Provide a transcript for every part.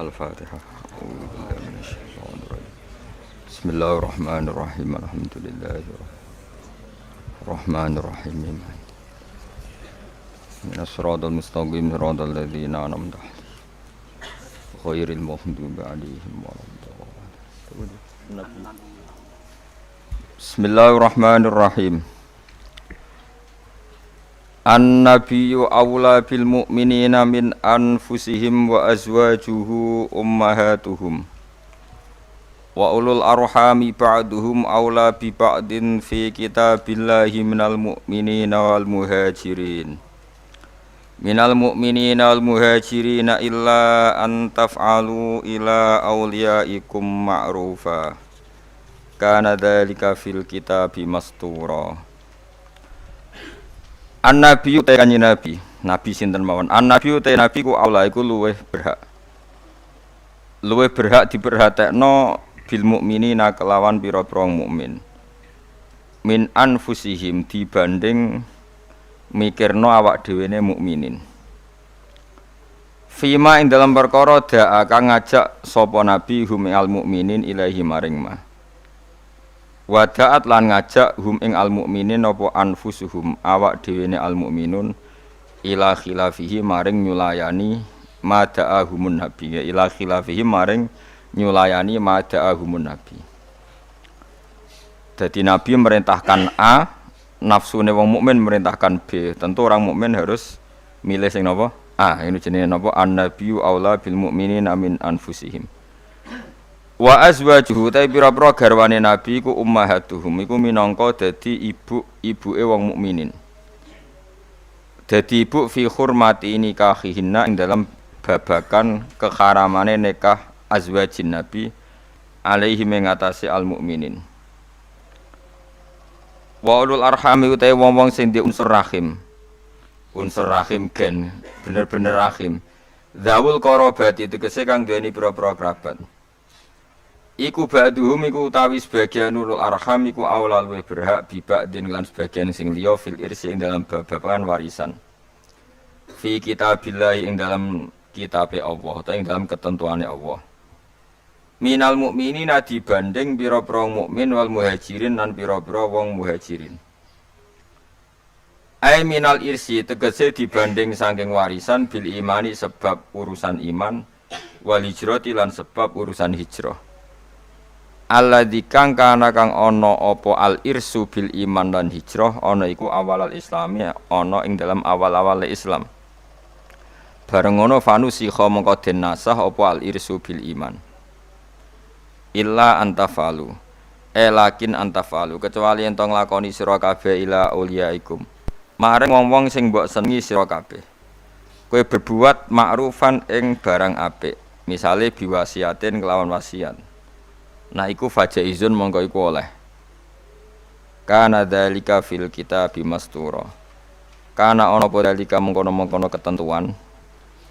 Al-Fatihah. Bismillahirrahmanirrahim. Alhamdulillahirrahmanirrahim. Minas siratal mustaqim siratal ladzina an'amta 'alaihim ghairil maghdubi 'alaihim waladdallin. Bismillahirrahmanirrahim. An-nabiyyu awla bil mu'minina min anfusihim wa azwajuhu ummahatuhum wa ulul arhami ba'duhum awla bi ba'din fi kitabillahi minal mu'minina wal muhajirin illa an taf'alu ila awliyaikum ma'rufa kana dzalika fil kitabi mastura. An-nabiyyu te kanjeng nabi sinten mawon. An-nabiyyu te nabi ku Allah iku luweh berhak diperhatekno bil mukminina kelawan pira-pira mukmin. Min anfusihim dibanding mikirno awak dhewene mukminin. Fima ing dalam perkara da'a kang ngajak sapa nabi hum al mukminin ilahi maring ma. Wada'at lan ngajak hum ing al mukminin apa anfusuhum awak dhewene al mukminun ila khilafihi maring nyulayani mada'ahumun nabi ya ila khilafihi maring nyulayani mada'ahumun nabi. Jadi nabi merintahkan A, nafsune wong mukmin merintahkan B. Tentu orang mukmin harus milih sing napa? A. Ini jenenge napa? An-nabiyyu aula bil mukminina min anfusihim. Wa azwajuhu ta pira-pira garwane nabi iku ummahatuhum iku minangka dadi ibuke wong mukminin. Dadi ibu fi hurmati nikahihinna ing dalam babakan keharamane nikah azwajin nabi alaihi mengatasi al mukminin. Wa ulul arhami utahe wong-wong sing di unsur rahim. Unsur rahim gen bener-bener rahim. Zawul qarabati tegese kang duweni pira-pira kerabat. Iku ba'duhum iku utawi sebagian ulul arham iku aula luwih berhak biba'din lan sebagian sing liya fil irsi ing dalam babagan warisan. Fi kitabillahi ing dalam kitabe Allah utawa ing dalam ketentuane Allah. Minal mukminina dibanding pira-pira mukmin wal muhajirin lan pira-pira wong muhajirin. Ai minal irsi tegese dibanding saking warisan bil imani sebab urusan iman wal hijrati lan sebab urusan hijrah. Alladzi kang kana kang ana apa al irsu bil iman lan hijrah ana iku awal al islami ana ing dalam awal-awal Islam. Bareng ngono fanusikha mengko den nasah apa al irsu bil iman. Illa antafalu. Lakin antafalu kecuali ento nglakoni sira kabeh ila auliyaikum. Maring wong-wong sing mbok senengi sira kabeh. Kowe berbuat ma'rufan ing barang apik. Misale biwasiatin kelawan wasiat. Nah iku fajaizun mongko iku oleh. Kana dzalika fil kitabi mastura. Kana ana apa dzalika mengkono-mengkono ketentuan.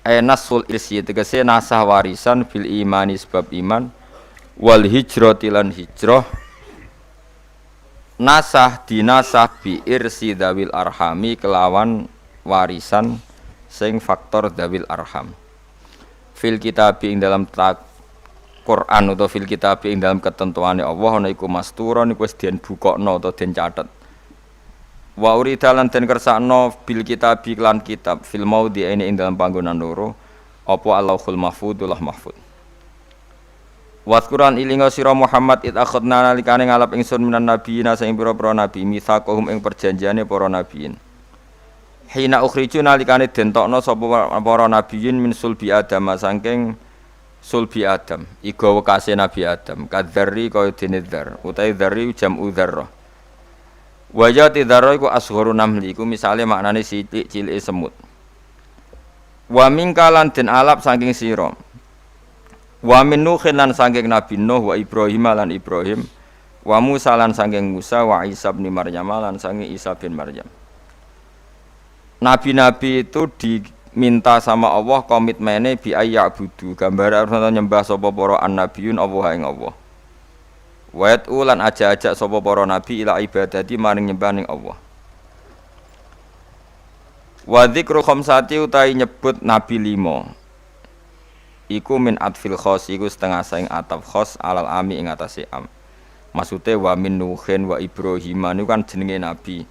Nasul irsi tegese nasah warisan fil imani sebab iman wal hijrati lan hijrah. Nasah dinasah bi irsi dawil arhami kelawan warisan sing faktor dawil arham. Fil kitabi ing dalam Quran atau fil kitab ing dalam ketentuane Allah ana iku mastura niku wis den bukokno utawa den catet. Wa urida lan den kersakno bil kitab lan kitab fil maudi ing dalam panggonan loro apa Allahul mahfudullah mahfud. Wa Quran ilinga sira Muhammad id akhadna nalikane ngalap ingsun minan nabiyina sing pira-pira nabi mitsaqahum ing perjanjiane para nabiyin. Hina ukhriju nalikane den tokno sapa para nabiyin min sulbi Adam saking sulbi Adam, iku wekase Nabi Adam, kadzarri kaya dene dzar, utahe dzarri jam'u dzarrah. Wajati dzarrah iku asgharu namli, iku misale maknane cilik-cilike semut. Wa mingkalan den alap saking sira. Wa min Nuhin lan saking Nabi Nuh wa Ibrahim lan Ibrahim, wa Musa lan saking Musa wa Isa bin Maryam lan saking Isa bin Maryam. Nabi-nabi itu minta sama Allah komitmene bi ayya'budu gambar arep nyembah sapa para annabiyun Allah ing Allah. Wa ulan aja-aja sapa para nabi ila ibadati maring nyembah ning Allah. Wa dzikru khamsati utahi nyebut nabi 5. iku min atfil khos iku setengah saing ataf khos alal ami ing atase am. Maksude wa min Nuhin wa Ibrahim niku kan jenenge nabi.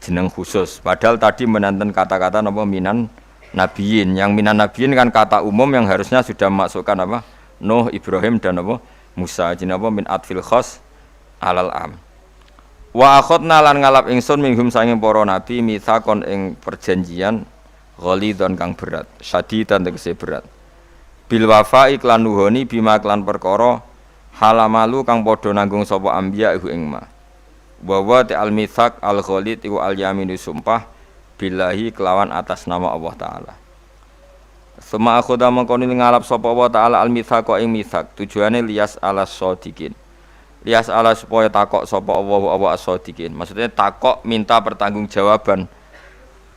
Jeneng khusus. Padahal tadi menanten kata-kata napa minan nabiyin. Yang minan nabiyin kan kata umum yang harusnya sudah masukkan apa? Nuh, Ibrahim dan apa? Musa. Jeneng apa min atfil khos alal am. Wa akhadna lan ngalap ingsun minhum sanging para nabi mitsakon ing perjanjian ghalidon kang berat, syadidan tegese berat. Bil wafa iklan nuhoni bima klan perkara halamalu kang padha nanggung sapa anbiya iku ing ma. Wa wa al mitsak al ghalid iku al yaminu sumpah billahi kelawan atas nama Allah taala. Suma akhudha mangkon ngalap sapa Allah taala al mitsak ing mitsak tujuane lias alas shodikin. Lias ala supaya takok sapa Allah as-shodiqin. Maksudnya takok minta pertanggungjawaban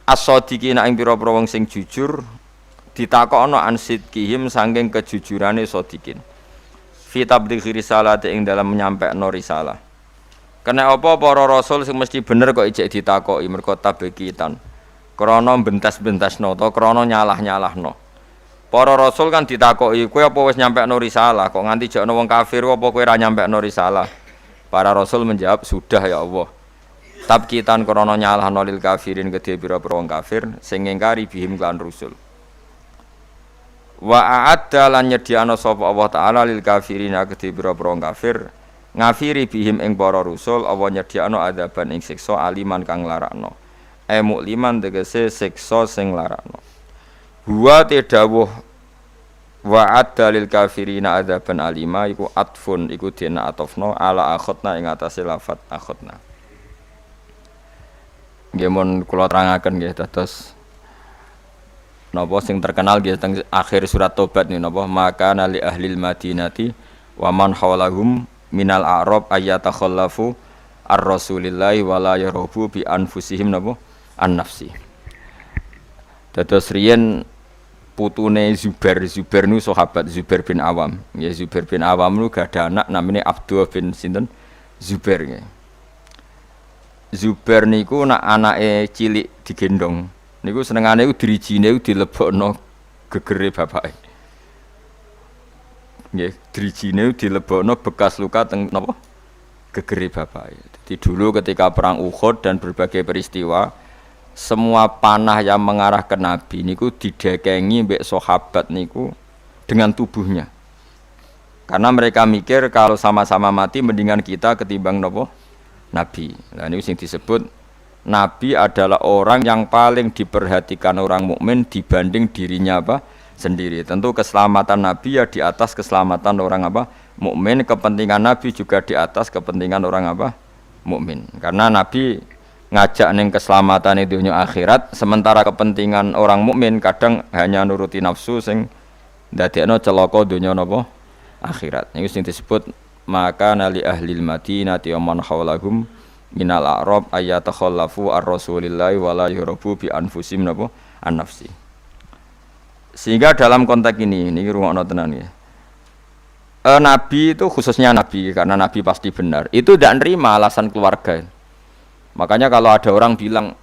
as-shodiqin ing pira-pira wong sing jujur ditakokno an sidqihim saking kejujurane shodiqin. Fi tablighi risalati ing dalam menyampaikno risalah. Kena apa para rasul sing mesti bener kok ijek ditakoki mergo tabekitan. Krana bentas-bentasno utawa krana nyalah-nyalahno. Para rasul kan ditakoki, kowe apa wis nyampekno risalah? Kok nganti jekno wong kafir apa kowe ora nyampekno risalah? Para rasul menjawab, "Sudah ya Allah." Tabkitan krana nyalahno lil kafirin kedhe pira-pira wong kafir sing ngingkari bihim lan rusul. Wa a'adda lan nyediano sapa Allah taala lil kafirin kedhe pira-pira wong kafir ngafiri bihim ing para rusul Allah nyediano adaban ing siksa aliman kang larakno. Mukliman tegese siksa sing larakno. Huwa tedawuh wa'ad dalil kafirina adzaban alima iku atfun iku dina atofno ala akhotna ing atase lafat akhotna. Nggih mun kula terangaken nggih dados napa sing terkenal nggih teng akhir surat Tobat niku napa maka nali ahlil madinati wa man hawlahum minal a'rab ayatakhallafu ar-rasulillahi wala yarubu bi anfusihim napa an-nafsi. Dados riyen putune Zubair nu sahabat Zubair bin Awam. Ya Zubair bin Awam nu gadah anak namanya Abdullah bin sinten Zubair nggih. Zubair niku nak anake cilik digendong. Niku senengane ku drijine dilebokno gegere bapake. Nggih, drijine dilebokno bekas luka teng napa? Gegere bapake. Jadi dulu ketika perang Uhud dan berbagai peristiwa semua panah yang mengarah ke Nabi niku didekengi mbek sahabat niku dengan tubuhnya. Karena mereka mikir kalau sama-sama mati mendingan kita ketimbang nopo Nabi. Nah ini sing disebut Nabi adalah orang yang paling diperhatikan orang mukmin dibanding dirinya apa sendiri. Tentu keselamatan Nabi ya di atas keselamatan orang apa mukmin, kepentingan Nabi juga di atas kepentingan orang apa mukmin. Karena Nabi ngajak ning keselamatan dunia akhirat, sementara kepentingan orang mukmin kadang hanya nuruti nafsu sing ndadekno celaka dunia napa akhirat. Niku sing disebut maka nali ahlil madinati wa man hawlahum minal a'rab ayatakhallafu ar-rasulillahi wa la yurabu bi anfusihim napa an-nafsi. Sehingga dalam konteks ini rungokno tenan ya. Nabi itu khususnya Nabi karena Nabi pasti benar. Itu tidak nerima alasan keluarga. Makanya kalau ada orang bilang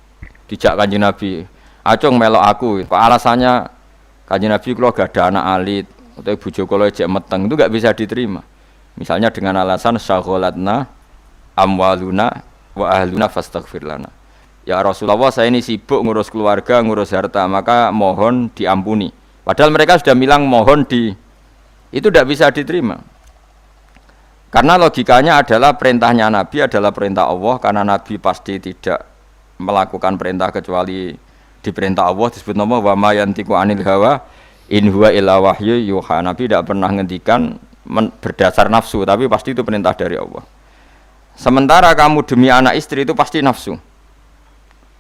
dijak Kanjeng Nabi, "Acung melok aku." Kok alasannya Kanjeng Nabi kalau gak ada anak alit atau bojo kula ejek meteng, itu gak bisa diterima. Misalnya dengan alasan syaghalatna amwaluna wa ahluna fastaghfir lana. Ya Rasulullah, saya ini sibuk ngurus keluarga, ngurus harta, maka mohon diampuni. Padahal mereka sudah bilang mohon itu tidak bisa diterima. Karena logikanya adalah perintahnya Nabi adalah perintah Allah, karena Nabi pasti tidak melakukan perintah kecuali diperintah Allah. Disebut nama wa ma yantiqu anil hawa in huwa illa wahyu yuha. Nabi tidak pernah ngendikan berdasar nafsu, tapi pasti itu perintah dari Allah. Sementara kamu demi anak istri itu pasti nafsu.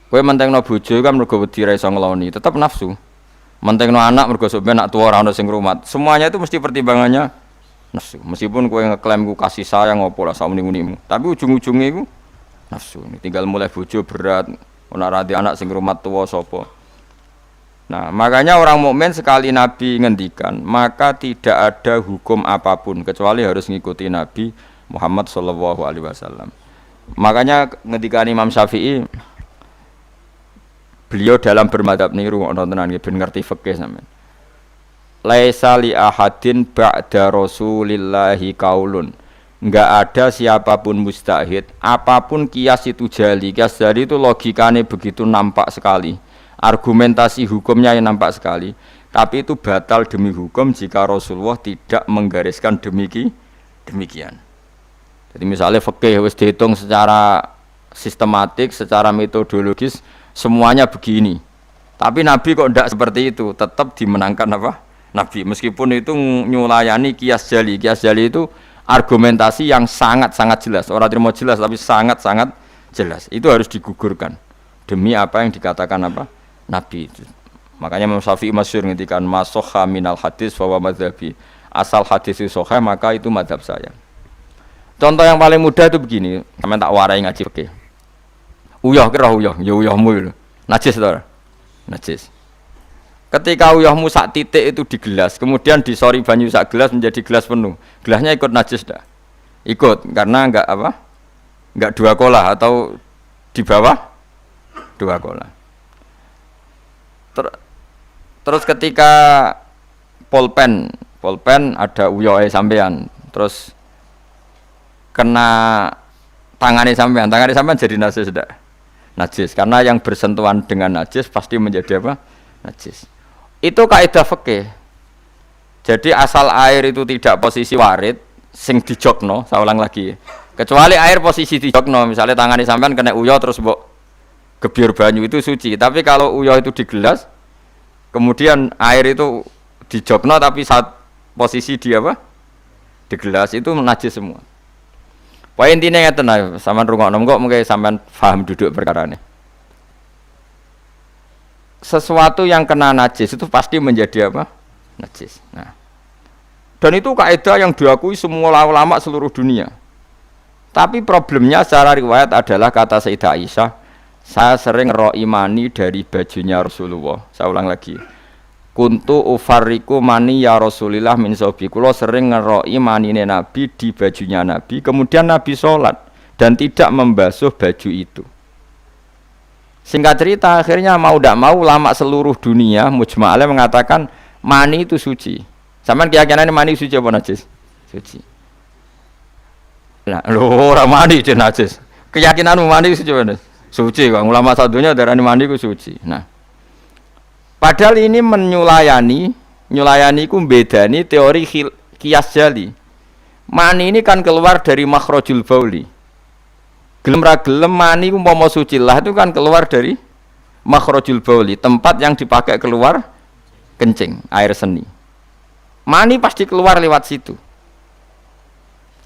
Kowe mentengno bojo kan mergo wedi ra iso ngloni, tetep nafsu. Mentengno anak mergo sampeyan nak tuwa ora ono sing ngrumat. Semuanya itu mesti pertimbangannya nafsu. Meskipun kowe ngeklaim ku kasih sayang apa lah sauni-unimu, tapi ujung-ujungnya iku nafsu. Tinggal mulai bojo berat, ora radi anak sing ngrumat tuwa sapa. Nah, makanya orang mukmin sekali Nabi ngendikan, maka tidak ada hukum apapun kecuali harus ngikuti Nabi Muhammad sallallahu alaihi wasallam. Makanya ngendikan Imam Syafi'i, beliau dalam bermadzhab niru ana tenan ben ngerti fikih sampean. laisa li ahadin ba'da rasulillahi kaulun. Enggak ada siapapun mustahid, apapun kias itu jali. Kias jali itu logikanya begitu nampak sekali. Argumentasi hukumnya yang nampak sekali. Tapi itu batal demi hukum jika Rasulullah tidak menggariskan demikian. Jadi misalnya fikih wis dihitung secara sistematik, secara metodologis semuanya begini. Tapi Nabi kok tidak seperti itu, tetap dimenangkan apa? Nabi. Meskipun itu nyulayani kias jali. Kias jali itu argumentasi yang sangat-sangat jelas. Orang terima jelas tapi sangat-sangat jelas. Itu harus digugurkan demi apa yang dikatakan apa? Nabi itu. Makanya Imam Syafi'i masyhur ngendikan masokha minal hadis bahwa madzhabi. Asal hadis itu sahih maka itu madzhab saya. Contoh yang paling mudah itu begini, sampeyan tak warai ngaji fikih. Uyah kira uyah, ya uyahmu itu. Najis to? Najis. Ketika uyahmu sak titik itu di gelas, kemudian disori banyu sak gelas menjadi gelas penuh. Gelasnya ikut najis dah. Ikut karena enggak apa? Enggak 2 kolah atau di bawah 2 kolah. Terus ketika pulpen ada uyohe sampean, terus kena tangannya sampean jadi najis sudah. Najis karena yang bersentuhan dengan najis pasti menjadi apa? Najis. Itu kaidah fikih. Jadi asal air itu tidak posisi warid sing dijokno, saya ulang lagi. Kecuali air posisi dijokno, misalnya tangannya sampean kena uyo terus mbok gebyur banyu itu suci. Tapi kalau uyo itu di gelas, kemudian air itu dijokno tapi saat posisi di apa? Di gelas itu najis semua. Poin intinya ngeten ae, sampean rungokno kok mungkin sampean paham duduk perkara ini. Sesuatu yang kena najis itu pasti menjadi apa? Najis. Nah. Dan itu kaidah yang diakui semua ulama seluruh dunia. Tapi problemnya secara riwayat adalah kata Sayyidah Aisyah, saya sering ngeroi mani dari bajunya Rasulullah. Saya ulang lagi. Kuntu ufarriku mani ya Rasulillah min sobi. Kulo sering ngeroi manine Nabi di bajunya Nabi. Kemudian Nabi sholat dan tidak membasuh baju itu. Singkat cerita akhirnya mau tidak mau ulama seluruh dunia mujma'alnya mengatakan mani itu suci. Sampeyan keyakinane mani suci apa najis? Suci. Nah, lho ora mani itu najis. Keyakinanmu mani suci apa najis? Suci. Kang ulama sadunya darani mani ku suci. Nah, padahal ini nyulayani ku bedani teori kias jali. Mani ini kan keluar dari makhrajul bauli. Gelem ra gelem mani umpama suci lah itu kan keluar dari makhrajul bauli, tempat yang dipakai keluar kencing, air seni. Mani pasti keluar lewat situ.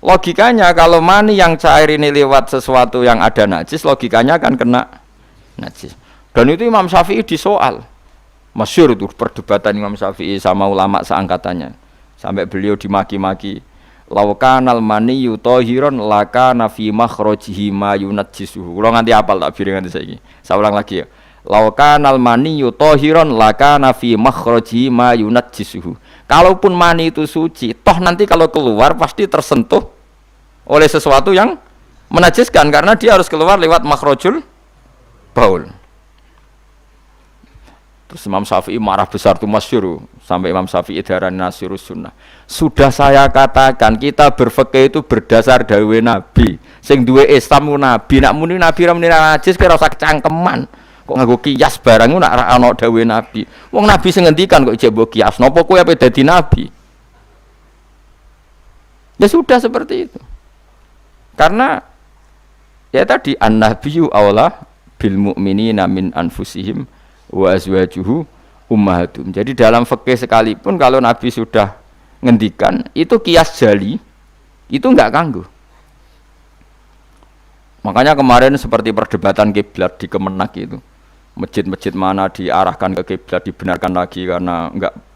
Logikanya kalau mani yang cair ini lewat sesuatu yang ada najis, logikanya akan kena najis. Dan itu Imam Syafi'i disoal. Masyhur itu perdebatan Imam Syafi'i sama ulama seangkatannya. Sampai beliau dimaki-maki. Laukanal maniyyu tahiran lakana fi makhrajihi ma yunajjisuhu. Kula nganti apal tak biring nganti saiki. Saya ulang lagi ya. Laukanal maniyyu tahiran lakana fi makhrajihi ma yunajjisuhu. Kalaupun mani itu suci, toh nanti kalau keluar pasti tersentuh oleh sesuatu yang menajiskan karena dia harus keluar lewat makhrajul baul. Terus Imam Syafi'i marah besar itu masyhur sampai Imam Syafi'i darani Nasirus Sunnah. Sudah saya katakan kita berfikih itu berdasar dawuh Nabi. Sing duwe Islam Nabi, nak muni Nabi ra muni najis kira usah cangkeman. Kok nganggo kias barang nak ra ana dawuh Nabi. Wong Nabi sing ngendikan kok ijek mbok kias. Napa kowe ape dadi nabi? Ya sudah seperti itu. Karena ya tadi an-nabiyyu aula bil mu'minina min anfusihim wa azwajuhu ummahatum. Jadi dalam fikih sekalipun kalau Nabi sudah ngendikan itu kias jali itu enggak kanggo. Makanya kemarin seperti perdebatan kiblat di Kemenak itu. Masjid-masjid mana diarahkan ke kiblat dibenarkan lagi karena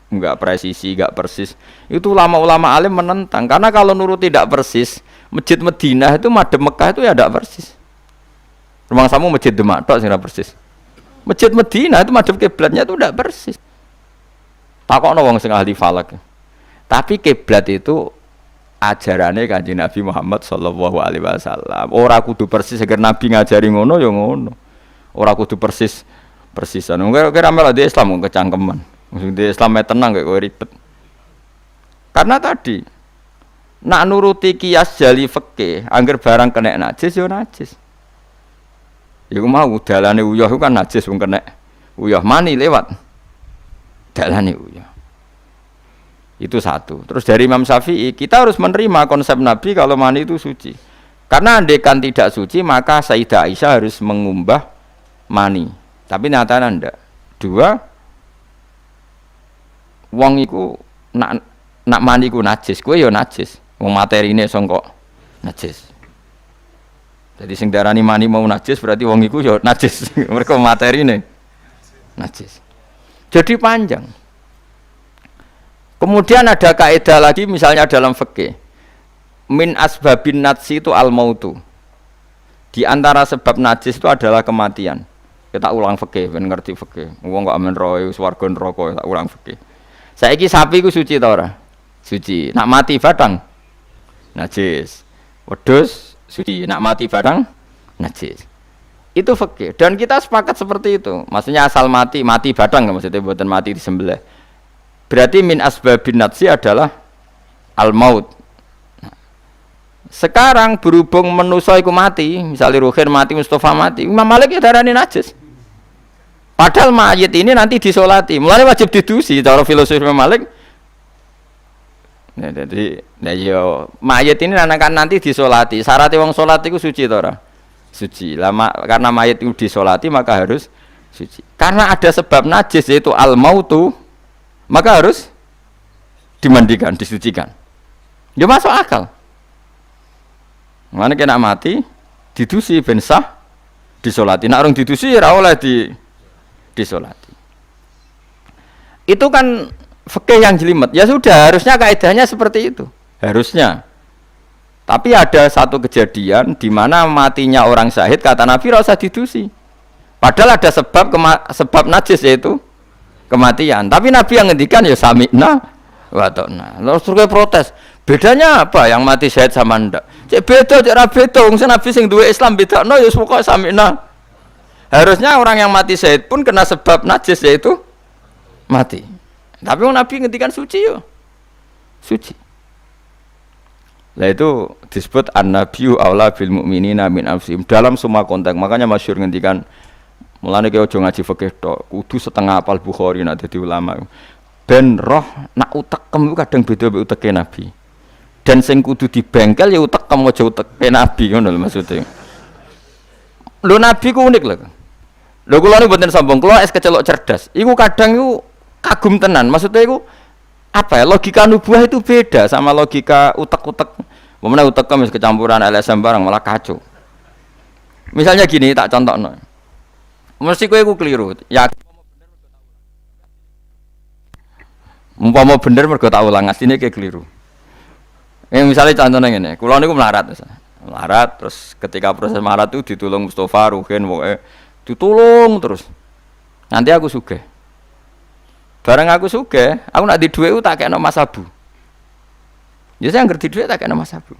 enggak presisi, enggak persis. Itu ulama-ulama alim menentang karena kalau nurut tidak persis, Masjid Madinah itu madhep Mekah itu ya enggak persis. Rumah samu Masjid Demak tok sing persis. Masjid Madinah itu madhep kiblatnya itu tidak persis. Takokno wong sing ahli falak. Tapi kiblat itu ajarane Kanjeng Nabi Muhammad sallallahu alaihi wasallam. Ora kudu persis agar Nabi ngajari ngono ya ngono. Ora kudu persisan. Kira-kira melu di Islam kecangkeman. Maksud di Islam tenang gak kowe ribet. Karena tadi nak nuruti kias jali fikih, angger barang kena najis yo najis. Iku mau dalane uyah iku kan najis wong kena uyah mani lewat dalane uyah. Itu satu. Terus dari Imam Syafi'i kita harus menerima konsep Nabi kalau mani itu suci. Karena andekan tidak suci maka Sayyidah Aisyah harus mengumbah mani. Tapi nyatanya ndak. Dua, wong iku nak mani ku najis, kowe ya najis. Wong materine sangka najis. Jadi sing darani mani mau najis berarti wong iku ya najis. Mereka materine najis. Jadi panjang. Kemudian ada kaidah lagi misalnya dalam fikih. Min asbabin najsi itu al-mautu. Di antara sebab najis itu adalah kematian. Kita ulang fikih, ben ngerti fikih. Wong kok amen roe swarga neraka tak ulang fikih. Saiki sapi ku suci ta ora? Suci. Nak mati badang najis. Wedhus suci. Nak mati badang najis. Itu fikih. Dan kita sepakat seperti itu. Maksudnya asal mati badang maksudnya bukan mati disembelih. Berarti min asbabin najsi adalah al-maut. Sekarang berhubung manusa iku mati, misalnya Ruhin mati, Mustafa mati, Imam Malik ya darani najis. Padahal mayit ini nanti disolati, mulanya wajib didusi. Cara filosofi Imam Malik. Nah, jadi, mayit ini nanti disolati. Syaratnya wong solat itu suci tora, suci. Lama karena mayit itu disolati maka harus suci. Karena ada sebab najis yaitu al-mautu, maka harus dimandikan, disucikan. Dia masuk akal. Mana kena mati, didusi ben sah, disolati. Nak orang didusi ora oleh disolati. Itu kan fikih yang jelimet. Ya sudah, harusnya kaidahnya seperti itu. Harusnya. Tapi ada satu kejadian di mana matinya orang syahid kata Nabi ora usah didusi. Padahal ada sebab najis yaitu kematian. Tapi Nabi yang ngendikan ya sami'na wa ta'na. Terus terus protes. Bedanya apa yang mati syahid sama ndak? Cek beda, cek ra beda. Wong Nabi sing duwe Islam bedakno ya pokoke sami'na. Harusnya orang yang mati syahid pun kena sebab najis yaitu mati. Tapi wong Nabi ngendikan suci yo. Suci. Lah itu disebut an-nabiyyu aula bil mu'minina min anfusihim dalam semua konteks. Makanya masyhur ngendikan mulane ki aja ngaji fikih tok, kudu setengah apal Bukhari nek dadi ulama. Ben roh nak utekem kadang beda mbek uteke Nabi. Dan sing kudu dibengkel ya utekem aja uteke Nabi ngono lho maksudnya. Lho Nabi ku unik lho. Lho kula niku mboten sombong, kula es kecelok cerdas. Iku kadang iku kagum tenan. Maksudnya iku apa ya? Logika nubuah itu beda sama logika utek-utek. Memene utekem wis kecampuran LSM barang malah kacau. Misalnya gini tak contohno. Mesti kowe iku keliru. Ya umpama bener mergo tak ulang asline ke keliru. Misalnya contohnya ngene, kula niku melarat terus ketika proses melarat itu ditulung Mustafa, Ruhin, pokoke ditulung terus. Nanti aku sugih. Bareng aku sugih, aku nak di dhuwit tak kena Mas Abu. Ya saya ngerti dhuwit tak kena Mas Abu.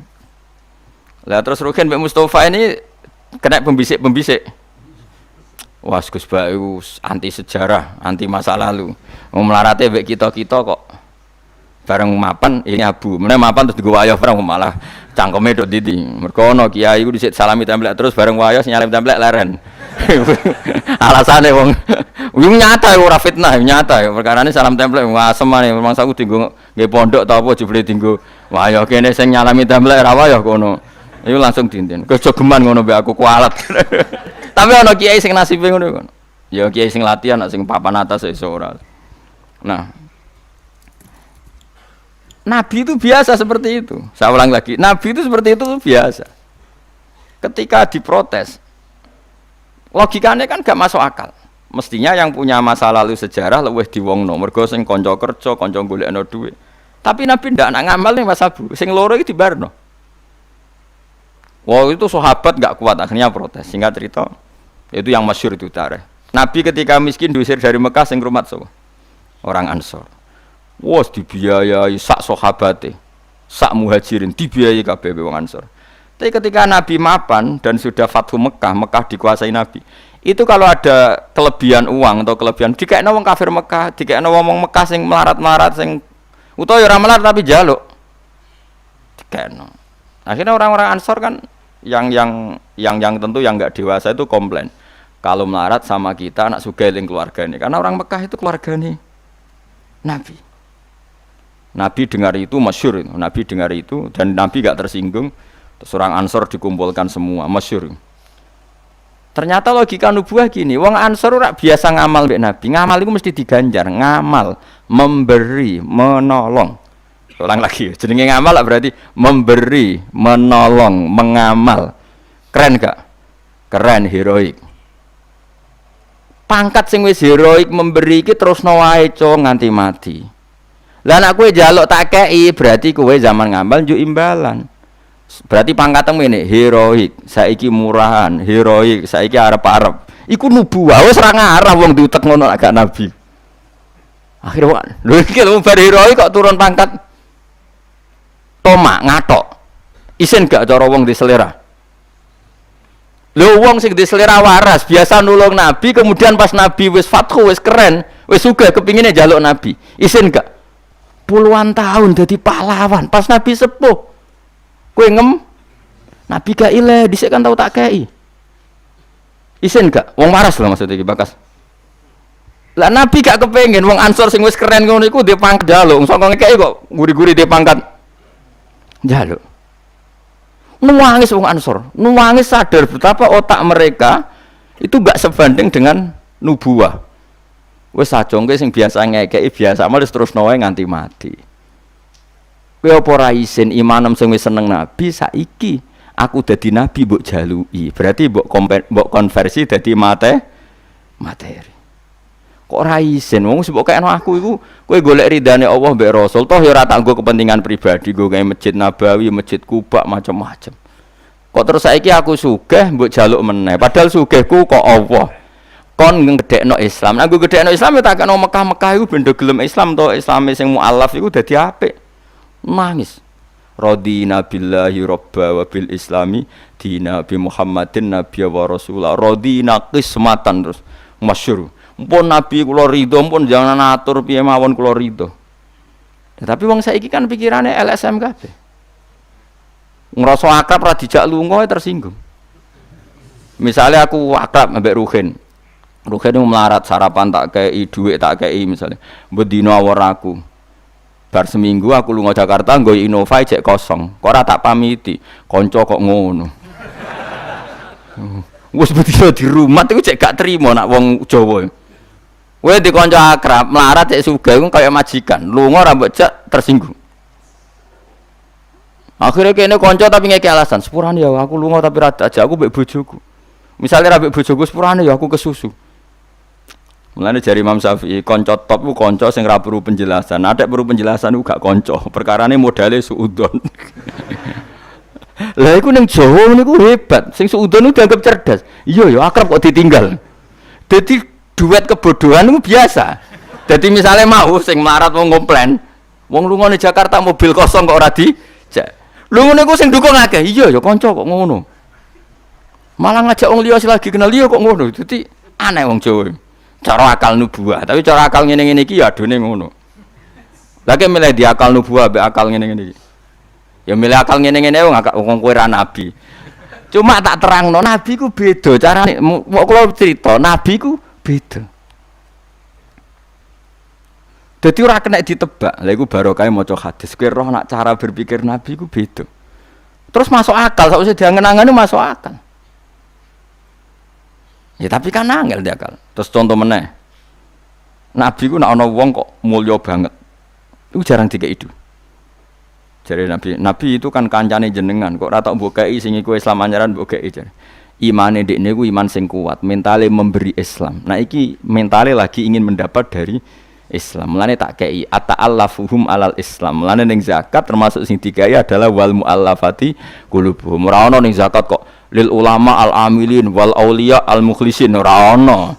Lah terus Ruhin mbek Mustafa ini kena pembisik-pembisik. Wah, Gus Ba itu anti sejarah, anti masa lalu. Mau melarate mbek kita-kita kok bareng mapan ini Abu. Meneh mapan terus digo wayah bareng malah cangkeme tok didi. Mergo ana kiai iku dhisik salami templek terus bareng wayah nyalem templek leren. Alasane wong nyata ora fitnah, nyata ya. Perkarane salam templek asemane mangsaku dienggo nggih pondok ta apa jebule dienggo wayah kene sing nyalami templek ra wayah kono. Iku langsung dinten. Kejogeman ngono mbek aku kualat. Tapi ana kiai sing nasibe ngono kan. Ya kiai sing latihan nek sing papan atas iso ora. Nah, Nabi itu biasa seperti itu. Saya ulang lagi, Nabi itu seperti itu biasa. Ketika diprotes, logikanya kan gak masuk akal. Mestinya yang punya masa lalu sejarah luwih diwongno, mergo sing kanca kerja, kanca golekno dhuwit. Tapi Nabi ndak nak ngamal ning Mas Abu, sing loro iki dibarno. Wah itu sahabat gak kuat akhirnya protes. Singkat cerita, itu yang masyhur itu tarikh. Nabi ketika miskin diusir dari Mekah sing rumat so, orang Ansor. Wes dibiayai sak sahabate, sak muhajirin dibiayai kabeh wong Ansor. Tapi ketika Nabi mapan dan sudah Fathu Mekah, Mekah dikuasai Nabi. Itu kalau ada kelebihan uang atau kelebihan dikekno wong kafir Mekah, dikekno wong Mekah sing melarat-melarat sing Utawa ya ora melarat tapi njaluk. Dikeno. Akhirnya orang-orang Ansor kan yang tentu yang enggak dewasa itu komplain. Kalau melarat sama kita anak sugih ning keluargane. Karena orang Mekah itu keluargane Nabi. Nabi dengar itu masyhur itu. Nabi dengar itu dan Nabi enggak tersinggung. Terus orang Ansor dikumpulkan semua, masyhur. Ternyata logika nubuah gini, wong Ansor ora biasa ngamal mbek Nabi. Ngamal itu mesti diganjar, ngamal, memberi, menolong. Ulang lagi, jenenge ngamal berarti memberi, menolong, mengamal. Keren gak? Keren, heroik. Pangkat sing wis heroik memberi iki terusno wae nganti mati. Lah nek kowe njaluk tak kei, berarti kowe zaman ngamal njuk imbalan. Berarti pangkatmu ini heroik, saiki murahan, heroik, saiki arep-arep. Iku nubuwah wis ora ngarah wong diutek ngono agak nabi. Akhirnya lho iki lho bar heroik kok turun pangkat. Tomak ngatok. Isin gak cara wong di selera. Lho wong sing di selera waras biasa nulung nabi, kemudian pas nabi wis fathu wis keren, wis sugih kepingine njaluk nabi. Isin gak? Puluhan tahun dadi pahlawan pas nabi sepuh. Kowe Nabi gak ile, dhisik kan tau tak kei. Isin gak? Wong waras lho maksud iki bakas. Lah Nabi gak kepengin wong Ansor sing wis keren ngono iku ndek pangkat njaluk, sangka ngekeki kok guri-guri ndek pangkat njaluk. Nuwangis wong Ansor, nuwangis sadar betapa otak mereka itu gak sebanding dengan nubuwah. Wis sajongke sing biasa ngekeki biasa malah terus wae nganti mati. Kowe apa ora isin imanem sing wis seneng nabi saiki aku dadi nabi mbok jaluki. Berarti mbok konversi dadi materi. Kok ora isin wong mbok kene aku iku kowe golek ridane Allah mbek Rasul toh ya ora tak nggo kepentingan pribadi nggo gawe masjid Nabawi, masjid Kuba macam-macam. Kok terus saiki aku sugih mbok jaluk meneh padahal sugihku kok Allah. Kon ngedekno Islam. Nek aku gedekno Islam ya tak kena Mekah-Mekah iku bendo gelem Islam to Islame sing mualaf iku dadi apik. Nangis. Radina billahi robba wa bil islami dina bi Muhammadin nabiyya wa rasulah. Radina qismatan terus masyhur. Mpun nabi kula ridho, mpun jangan atur piye mawon kula ridho. Tapi wong saiki kan pikirane LSM kabeh. Ngrasa akrab ra dijak lunga tersinggung. Misalnya aku akrab ambek Ruhin. Ruhin melarat sarapan tak kei dhuwit tak kei misalnya. Bedino awor aku. Bar seminggu aku lunga Jakarta nggo Innova cek kosong. Kok ora tak pamiti. Kanca kok ngono. Wis bedino di rumah iku cek gak trimo nak wong Jawa. Kowe di kanca akrab melarat cek sugih ku kaya majikan. Lunga ora mbok cek tersinggung. Akhirnya kene kanca tapi ngeke alasan. Sepurane ya aku lunga tapi ra aja aku mbek bojoku. Misale ra mbek bojoku sepurane ya aku kesusu. Mulane jari Imam Syafi'i, kanca top ku kanca sing ra perlu penjelasan. Nek perlu penjelasan ku gak kanca. Perkarane modale suudon. Lah iku ning Jawa niku hebat. Sing suudon ku dianggap cerdas. Iya ya akrab kok ditinggal. Dadi duet kebodohan niku biasa. Dadi misale mau sing melarat wong komplain, wong lunga ning Jakarta mobil kosong kok ora dijak. Lho ngene ku sing dukung akeh. Iya ya kanca kok ngono. Malah ngajak wong liya lagi kenal liya kok ngono. Dadi aneh wong Jawa. Cara akal nubuah, tapi cara akal ngene-ngene iki ya adone ngono. Lah ke milih di akal nubuah mbek akal ngene-ngene iki. Ya milih akal ngene-ngene wong kowe ra nabi. Cuma tak terangno nabi ku beda carane. Kok kula cerita nabi ku beda. Dadi ora kena ditebak. Lah iku barokah maca hadis. Kowe roh nak cara berpikir nabi ku beda. Terus masuk akal, sakwise diangen-angene masuk akal. Ya tapi kan angel dia akal. Terus contoh meneh. Nabi ku nek ana wong kok mulya banget. Iku jarang dikeki itu. Jare Nabi itu kan kancane jenengan kok ora tak mbokeki sing iku Islam anyaran mbokeki jare. Imane ndekne ku iman sing kuat, mentale memberi Islam. Nah iki mentale lagi ingin mendapat dari Islam. Mulane tak kei ata'allafuhum alal Islam. Mulane ning zakat termasuk sing digawe adalah wal muallafati qulubuhum. Ora ana ning zakat kok lil ulama al amilin wal auliya al mukhlisin ora ana.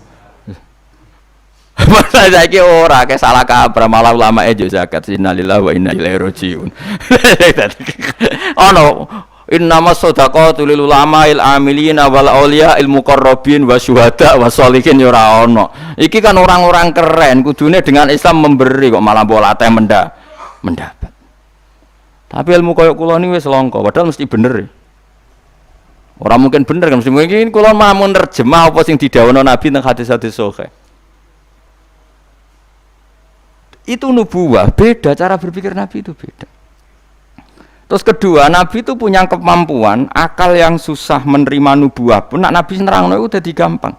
Masa saiki ora ke salah kabar malah ulama ejo zakat innalillahi wa inna ilaihi rajiun. Ono innamas shadaqatu lil ulama al amilin wal auliya al muqarrabin wa syuhada wa sholihin ora ana. Iki kan orang-orang keren kudune dengan Islam memberi kok malah bola teh mendapat. Tapi ilmu koyok kula ini wis langka, padahal mesti bener. Orang mungkin bener kan, mesti mungkin kula mah menerjemah apa sing didhawuhna Nabi teng hadis-hadis sahih. Itu nubuwah, beda cara berpikir Nabi itu beda. Terus kedua, Nabi itu punya kemampuan akal yang susah menerima nubuwah pun Nabi nerangno itu jadi gampang.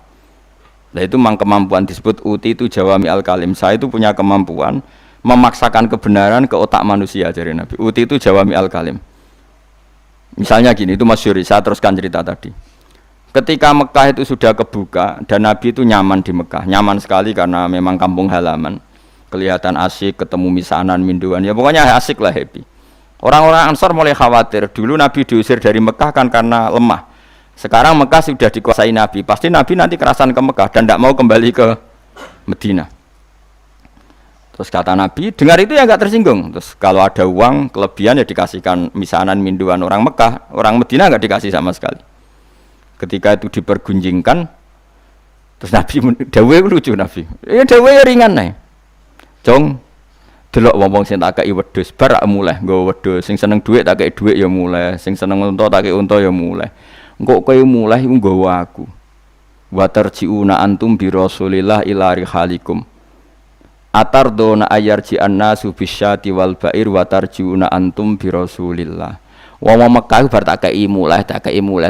Nah itu memang kemampuan disebut uti itu jawami al-kalim. Saya itu punya kemampuan memaksakan kebenaran ke otak manusia dari Nabi. Uti itu jawami al-kalim. Misalnya gini, itu masyhur, saya teruskan cerita tadi. Ketika Mekah itu sudah kebuka dan Nabi itu nyaman di Mekah, nyaman sekali karena memang kampung halaman. Kelihatan asik, ketemu misanan, minduan, ya pokoknya asik lah, happy. Orang-orang Ansor mulai khawatir, dulu Nabi diusir dari Mekah kan karena lemah. Sekarang Mekah sudah dikuasai Nabi, pasti Nabi nanti kerasan ke Mekah dan tidak mau kembali ke Medina. Terus kata Nabi, dengar itu ya enggak tersinggung. Terus kalau ada uang, kelebihan ya dikasihkan misanan, minduan orang Mekah, orang Medina enggak dikasih sama sekali. Ketika itu dipergunjingkan, terus Nabi, dawe lucu Nabi, ya dawe ringan nih. Jong, delok wong-wong sing tak kei wedhus bar mulai nggo wedhus, sing seneng dhuwit tak kei dhuwit ya mulai, sing seneng unta tak kei unta ya mulai. Engko kowe mulai iku nggawa aku. Wa tarjiuna antum bi Rasulillah ila rihalikum. Atardona ayarji annasu bisyati wal ba'ir wa tarjiuna antum bi Rasulillah. Wong Mekah bar tak kei mulai,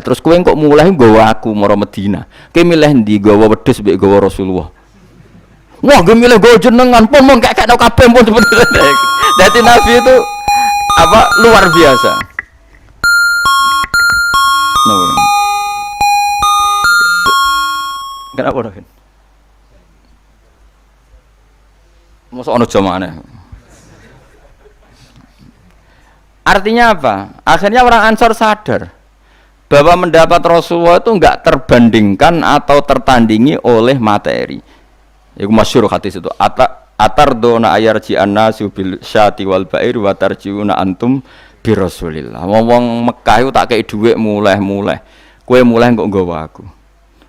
terus kowe kok mulai nggawa aku mara Madinah. Kowe milih ndi nggawa wedhus mbek nggawa Rasulullah? Wah, gue milih gue jenengan pun mau kayak no kabeh pun sebenarnya. Jadi Nabi itu apa luar biasa. Kenapa dah? Masa ono jamaane. Artinya apa? Akhirnya orang Ansor sadar bahwa mendapat Rasulullah itu enggak terbandingkan atau tertandingi oleh materi. Iku masyhur hadis itu. Atardona ayarji annasu bil syati wal ba'ir wa tarjiuna antum bi Rasulillah. Wong Mekah itu tak kei dhuwit mulai. Kowe mulai kok nggawa aku.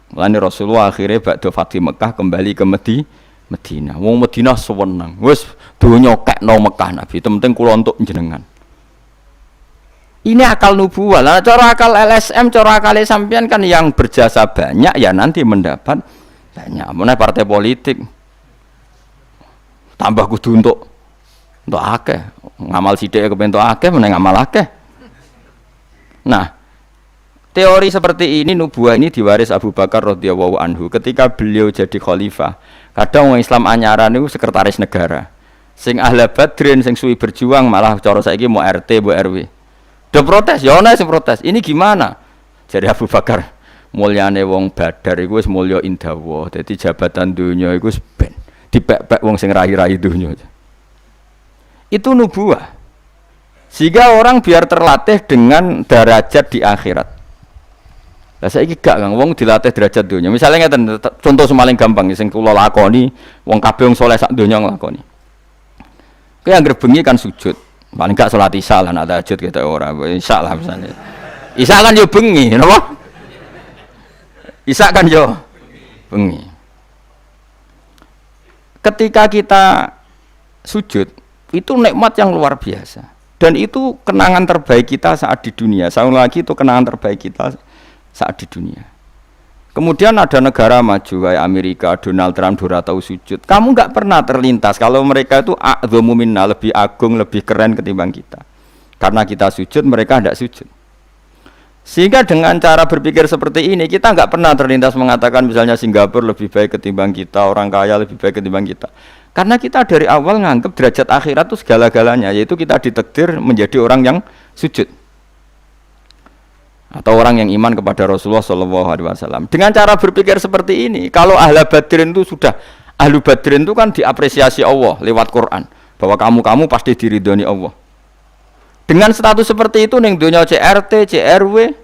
Mulane Rasulullah akhirnya badhe Fatih Mekah kembali ke Medina. Wong Medina seneng. Wis donya kekno Mekah Nabi. Penting kula untuk jenengan. Ini akal nubuwah. Lah cara akal LSM, cara akal sampean kan yang berjasa banyak ya nanti mendapat banyak. Meneh partai politik tambah kudu untuk akeh. Ngamal sithik kepentok akeh meneh ngamal akeh. Nah, teori seperti ini nubuwah ini diwaris Abu Bakar radhiyallahu anhu ketika beliau jadi khalifah. Kadang orang Islam anyaran itu sekretaris negara. Sing ahli Badrin sing suwi berjuang malah cara saiki mau RT, mau RW. Do protes, ya ana sing protes. Ini gimana? Jadi Abu Bakar, mulyane wong Badar iku wis mulya indawa. Dadi jabatan dunya iku wis ben dipek-pek wong sing rahi-rahi dunya. Itu nubuwah. Sehingga orang biar terlatih dengan derajat di akhirat. Lah saiki gak Kang, wong dilatih derajat dunya. Misalnya ngeten, contoh semaling gampang sing kula lakoni, wong kabeh wong saleh sak donya nglakoni. Kowe anggere bengi kan sujud. Paling gak salat Isya lah, nak tahajud kita ora. Isya lah misalnya. Isya kan yo bengi, napa? Isya kan yo bengi. Ketika kita sujud, itu nikmat yang luar biasa. Dan itu kenangan terbaik kita saat di dunia. Saya lagi itu kenangan terbaik kita saat di dunia. Kemudian ada negara maju kayak Amerika, Donald Trump ora tahu sujud. Kamu nggak pernah terlintas kalau mereka itu a'dhamu minna, lebih agung, lebih keren ketimbang kita. Karena kita sujud, mereka tidak sujud. Sehingga dengan cara berpikir seperti ini, kita nggak pernah terlintas mengatakan misalnya Singapura lebih baik ketimbang kita, orang kaya lebih baik ketimbang kita. Karena kita dari awal nganggap derajat akhirat itu segala-galanya, yaitu kita ditakdir menjadi orang yang sujud. Atau orang yang iman kepada Rasulullah SAW. Dengan cara berpikir seperti ini, kalau ahlu badrin itu sudah, ahlu badrin itu kan diapresiasi Allah lewat Quran, bahwa kamu pasti diridhoni Allah. Dengan status seperti itu, ning dunia CRT, CRW,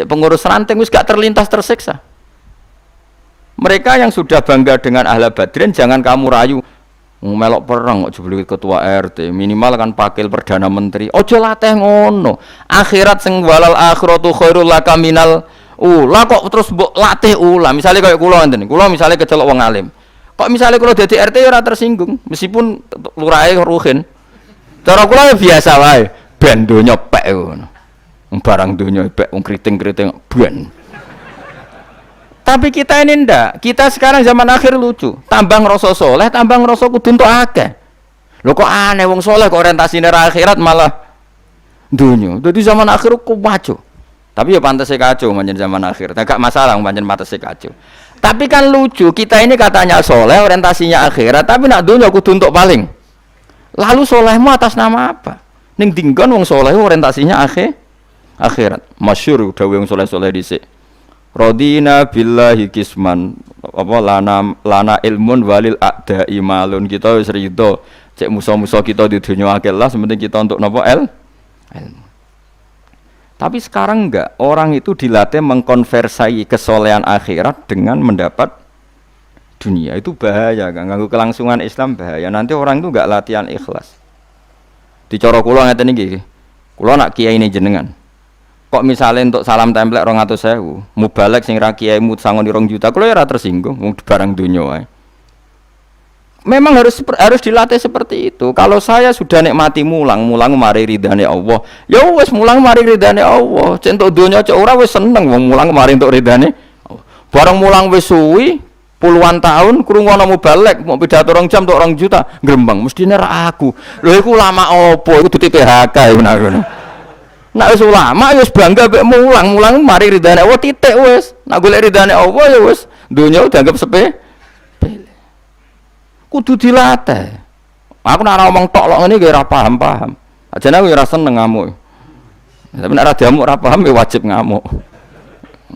pengurus ranting, wis gak terlintas tersiksa. Mereka yang sudah bangga dengan ahlu badrin, jangan kamu rayu. Melok perang kok jebul ketua RT, minimal kan pakil perdana menteri. Ojo latih ngono. Akhirat sing walal akhiratu khairul laka minal ula kok terus mbok latih ula. Misale kaya kula ngene. Kula misale kecelok wong alim. Kok misale kula dadi RT ora tersinggung meskipun lurahe ruhin. Cara kula ya biasa wae, ben donya pek ngono. Barang donya pek wong kriting-kriting ben. Tapi kita ini ndak. Kita sekarang zaman akhir lucu. Tambah ngrasa soleh, tambah ngrasa kudu entuk akeh. Lho kok aneh wong soleh kok orientasine ra akhirat malah dunya. Dadi zaman akhir kok maco. Tapi ya pantese kacau manjen zaman akhir. Enggak masalah manjen pantese kacau. Tapi kan lucu, kita ini katanya soleh, orientasinya akhirat, tapi nak dunya kudu entuk paling. Lalu solehmu atas nama apa? Ning dinggon wong soleh orientasinya akhirat. Masyhur dawuh wong soleh-soleh dhisik. Radina billahi kisman apa lana ilmun walil a'da imalun. Kita wis rido cek musuh-musuh kita di dunia akhirat lah, sementing kita untuk napa ilmu. Tapi sekarang enggak, orang itu dilatih mengkonversi kesolehan akhirat dengan mendapat dunia. Itu bahaya kan, ganggu kelangsungan Islam bahaya. Nanti orang itu enggak latihan ikhlas. Dicara kula ngeten iki. Kula nak kiai ini jenengan. Kok misalnya untuk salam template 200.000, mubalek sing ra kiai mut sangon 2 juta, kalau ya ra tersinggung, wong barang dunia wae. Memang harus dilatih seperti itu. Kalau saya sudah nikmati mulang mari ridane Allah. Ya wis mulang mari ridane Allah. Cek entuk dunia cek ora wis seneng wong mulang mari entuk ridane. Bareng mulang wis suwi puluhan tahun krungu ana mubalek mau pidato 2 jam entuk 2 juta, grembang mestine ra aku. Lho iku lama apa? Iku dudu PHK ya ngono. Nak wis ulama wis bangga mek mulang mari ridane Allah titik wis. Nak golek ridane Allah ya wis dunya dianggap sepele. Kudu dilatih. Aku nak ngomong tok lok ngene iki ora paham. Ajane aku ora seneng ngamuk. Tapi nek ora diamuk ora paham ya wajib ngamuk.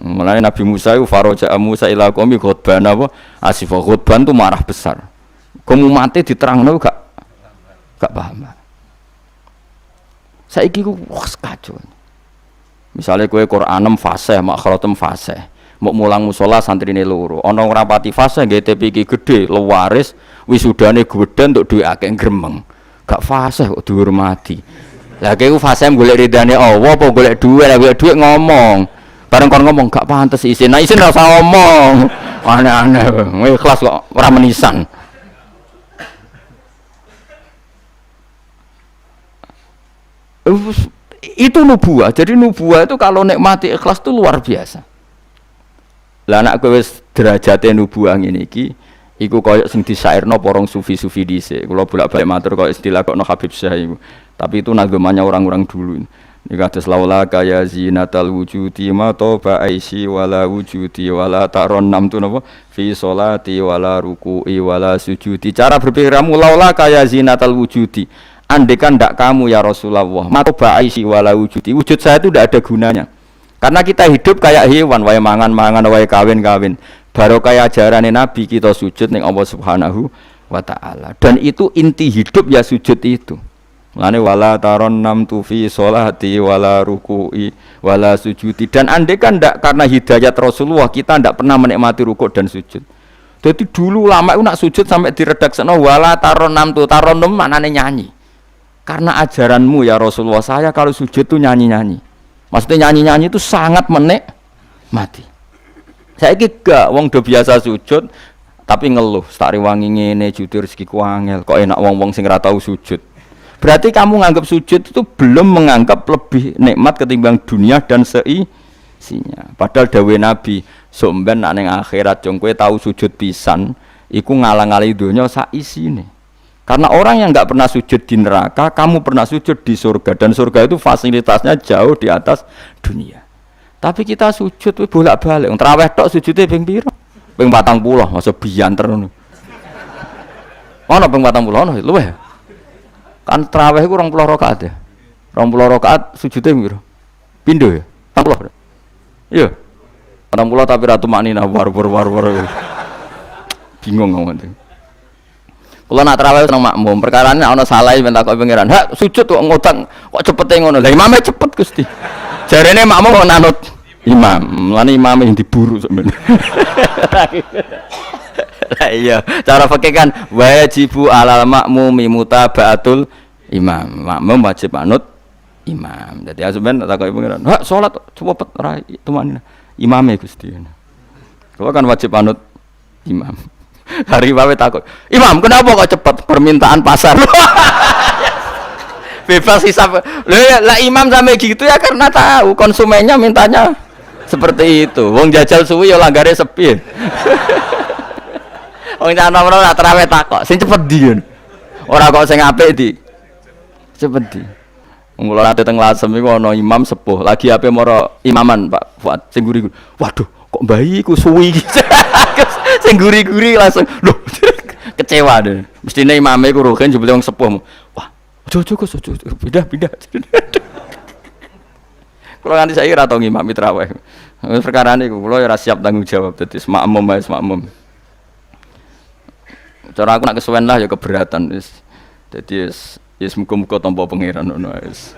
Mulane Nabi Musa itu faraja Musa ila qaumi khutban apa? Asifah khutban itu marah besar. Kamu mati diterangno gak paham. Saiki ku kacau. Misalnya kowe Quran 6 fasih, makhratem fasih. Mau mulang musola santrine loro. Ana ora pati fasih nggih TP iki gedhe, lewaris, wisudane gedhe entuk dhuwit akeh gremeng. Gak fasih kok dihormati. Lah kowe fasih golek ridane Allah apa golek dhuwit? Lah golek dhuwit ngomong. Bareng kon ngomong gak pantes isin. Nah isin ora usah ngomong. Aneh-aneh. Ikhlas kok ora menisan. Itu nubuah. Jadi nubuah itu kalau nikmati ikhlas itu luar biasa. Lah anak kowe wis derajate nubuah ngene iki iku koyo sing disairno para sufi-sufi dhisik. Kula bolak-balik matur koyo istilah kok Habib Syah iku. Tapi itu nagamanya orang-orang dulu. Iki kados laula kaya zinatal wujudi ma toba aisi wala wujudi wala taron nam tu napa fi sholati wala ruku'i wala sujudi. Cara berpikirmu laula kaya zinatal wujudi. Andekan ndak kamu ya Rasulullah, matoba aisi wala wujudi. Wujud saya itu ndak ada gunanya. Karena kita hidup kayak hewan, wae mangan-mangan, wae kawin-kawin. Baru kayak ajaran Nabi kita sujud ning Allah Subhanahu wa taala. Dan itu inti hidup ya sujud itu. Lane wala taron nam tu fi sholati wala ruku'i wala sujudi. Dan andekan ndak karena hidayat Rasulullah kita ndak pernah menikmati rukuk dan sujud. Jadi dulu lama itu nak sujud sampai diredakseno wala taron nam tu taron nam maknane nyanyi. Karena ajaranmu ya Rasulullah, saya kalau sujud itu nyanyi-nyanyi. Maksudnya nyanyi-nyanyi itu sangat menikmati. Saya gak wong do biasa sujud tapi ngeluh, tak rewangi ngene jujur rezekiku angel, kok enak wong-wong sing ora tau sujud. Berarti kamu nganggap sujud itu belum menganggap lebih nikmat ketimbang dunia dan seisinya. Padahal dawuh Nabi, sok ben nek ning akhirat jong kowe tau sujud pisan, iku ngalang-alangi donya sak isine. Karena orang yang enggak pernah sujud di neraka, kamu pernah sujud di surga. Dan surga itu fasilitasnya jauh di atas dunia. Tapi kita sujud bolak-balik. Terawih tok sujudnya ping pira? Ping 40, masa bianter ngono. Ono ping 40 ono luwih. Kan terawih iku 20 rakaat ya. 20 rakaat sujudnya ping pira? Pindho ya? 40. Iya. 40 tapi ratu maknina war. Bingung ngomong. Kalau nak terawih nang makmum, perkarane ana salah ben takok pengiran. Hak sujud kok ngutang, kok cepete ngono. Lah imame cepet Gusti. Jarene makmum kok nanut imam. Lan imame yang diburu sampeyan. Lah iya, cara fikih kan wajibu alal makmumi mutabaatul imam. Makmum wajib manut imam. Dadi sampeyan takok pengiran. Hak salat cepet ora tumanina. Imame Gusti. Kalau kan wajib manut imam. Hari wae takut. Imam, kenapa kok cepat permintaan pasar? bebas hisab. Loh ya, lah imam sampai gitu ya karena tahu konsumennya mintanya seperti itu. Wong jajal suwi ya langgare sepi. Wong nomor ora trawe takok, sing cepet ndi. Ora kok sing apik di. Cepet di. Mula nate teng Lasem iku ana imam sepuh, lagi ape mara imaman Pak Fuad sing guri-guri. Waduh, kok bayi ku suwi iki. Sing guri-guri langsung lho kecewa deh. Mestine imame ku rugen jebule wong sepuh. Wah, ojo pindah. Kula nganti saiki ora tau ngimami traweh. Perkara niku kula ora siap tanggung jawab dadi makmum. Cara aku nak kesuwen lah ya keberatan wis. Dadi wis muga-muga tampa pangeran ngono wis.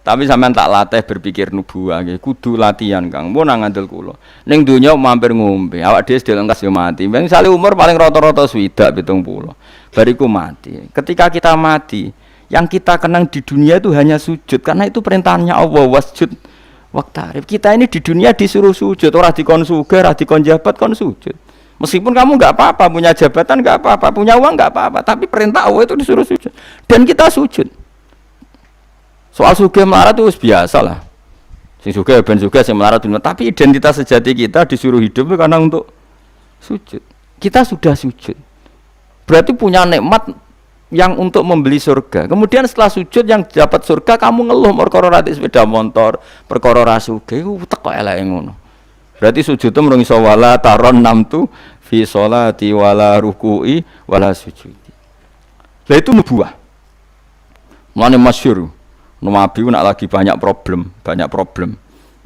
Tapi sampean tak latih berpikir nubuwah nggih, kudu latihan Kang. Mun nang ngandel kula. Ning donya mampir ngombe, awak dhewe sedel engkas yo mati. Bang sale umur paling rata-rata 70 70. Bariku mati. Ketika kita mati, yang kita kenang di dunia itu hanya sujud karena itu perintahnya Allah wasjud waqtarib. Kita ini di dunia disuruh sujud, ora dikon sugih, ora dikon jabat kon sujud. Meskipun kamu enggak apa-apa, punya jabatan enggak apa-apa, punya uang enggak apa-apa, tapi perintah Allah itu disuruh sujud. Dan kita sujud. Soal sugih melarat itu biasa lah. Sing sugih ben sugih sing melarat dunia, tapi identitas sejati kita disuruh hidup itu karena untuk sujud. Kita sudah sujud. Berarti punya nikmat yang untuk membeli surga. Kemudian setelah sujud yang dapat surga kamu ngeluh perkara ra sepeda motor, perkara ra sugih teko eleke ngono. Berarti sujud itu mung iso wala taron namtu fi sholati wala ruku'i wala sujudi. Lah itu nubuwah. Mulane masyhur. Nabi nak lagi banyak problem.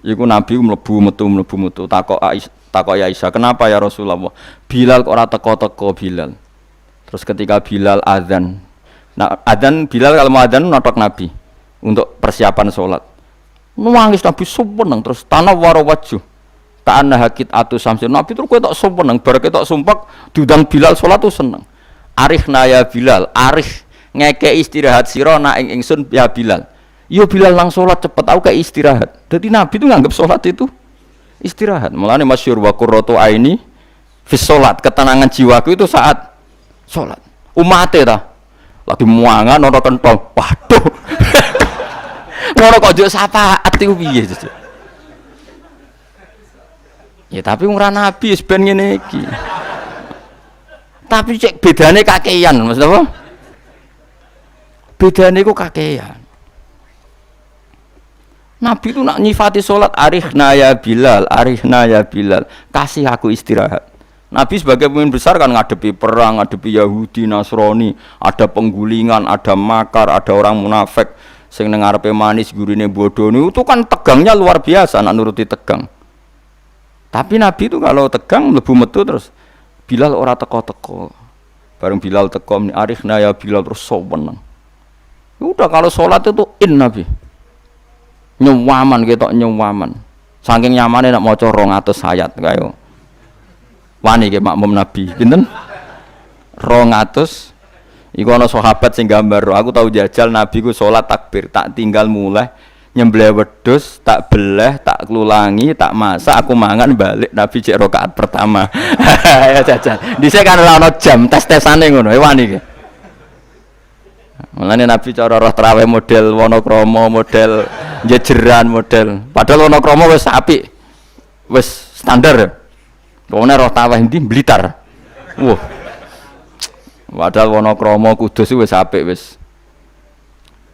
Iku Nabi mlebu metu takok Aisyah, "Kenapa ya Rasulullah? Bilal kok ora teko-teko Bilal?" Terus ketika Bilal azan. Nah, azan Bilal kalau mau azan notok Nabi untuk persiapan salat. Nangis Nabi seneng terus tanawwara wajhu. Ta'anna hakit atu samsin. Nabi terus kowe tok seneng, bar ketok sumpek diundang Bilal salat tuh seneng. Arihna ya Bilal, arih ngeke istirahat sira nak ing ingsun ya Bilal. Yo Bilal lang salat cepet aku kayak istirahat. Jadi Nabi itu nganggap salat itu istirahat. Mulane masyhur wa qurratu aini fi salat, ketenangan jiwaku itu saat salat. Umate ta lagi muangan ono kentong. Waduh. Ngono kok njuk syafaat iku piye? Ya tapi ora Nabi wis ben ngene iki. Tapi cek bedane kakean, Mas apa? Bedane ku kakean. Nabi itu nak nyifati sholat arihna ya Bilal, kasih aku istirahat. Nabi sebagai pemimpin besar kan ngadepi perang, ngadepi Yahudi, Nasrani, ada penggulingan, ada makar, ada orang munafik sing nang ngarepe manis gurine bodoh itu kan tegangnya luar biasa nak nuruti tegang. Tapi Nabi itu kalau tegang mlebu metu terus Bilal ora teko-teko. Bareng Bilal teko arihna ya Bilal terus soweneng. Udah kalau sholat itu Nabi. Nyawaman ketok nyawaman. Saking nyamane nak maca 200 ayat kaya. Wani ke makmum Nabi. Pinten? 200. Iku ana sahabat sing gambar, aku tahu jajal Nabi ku salat takbir, tak tinggal mulai nyembelih wedhus, tak beleh, tak klulangi, tak masak, aku mangan balik Nabi cek rakaat pertama. Ya jajal. Dhisik kan ora ana jam tes-tesane ngono, wani ke. Mulane Nabi cara roh traweh model Wonokrama, model jejeran, model. Padahal Wonokrama wis apik. Wis standar. Wong roh traweh ndi Blitar. Wah. Padahal Wonokrama Kudus wis apik wis.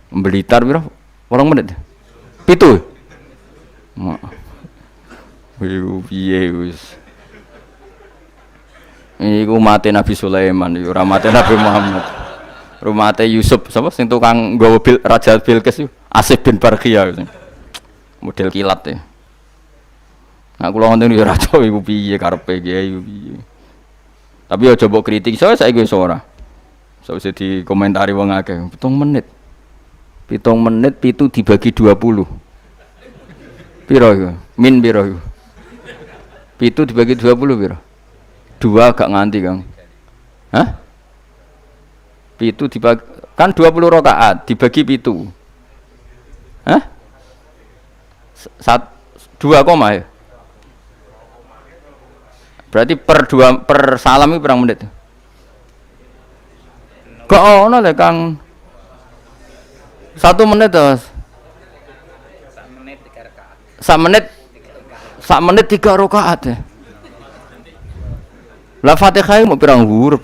Blitar piro? 8 menit. 7. Piye wis. Iku mate Nabi Sulaiman, ora mate Nabi Muhammad. Rumate Yusuf sapa sing tukang nggawa Raja Bilqis Asif bin Barkhia model kilat ya. Nah kula wonten yo raja iku piye karepe kiai piye. Tapi aja mbok kritik saiki wis ora. Sawise dikomentari wong akeh 7 menit. 7 menit 7 dibagi 20. Piro iku? Min piro iku? 7 dibagi 20 piro? 2 gak nganti, Kang. Hah? Itu dibagi kan 20 rakaat dibagi 7. Hah? 2 koma ya. Berarti per salam itu berapa menit? Kok ono le Kang? 1 menit terus. Sak menit 3 rakaat ya. Lah Fatihah mau pirang huruf.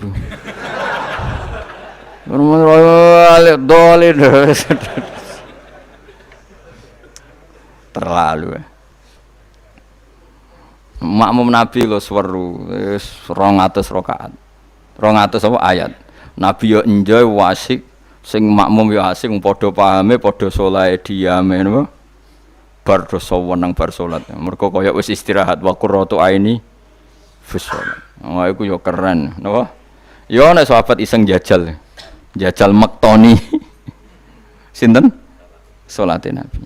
Terlalu ya. Makmum Nabi lo seweru 200 rakaat. 200 apa ayat. Nabi yo enjoy wasik sing makmum yo asik padha pahame padha saleh diame napa. Bar dosa wenang bar salat. Mergo kaya wis istirahat wa qurratu aini fi shalat. Oh iku yo keren napa. Yo nek sahabat iseng jajal. Jajal mektoni. Sinten? Salate Nabi.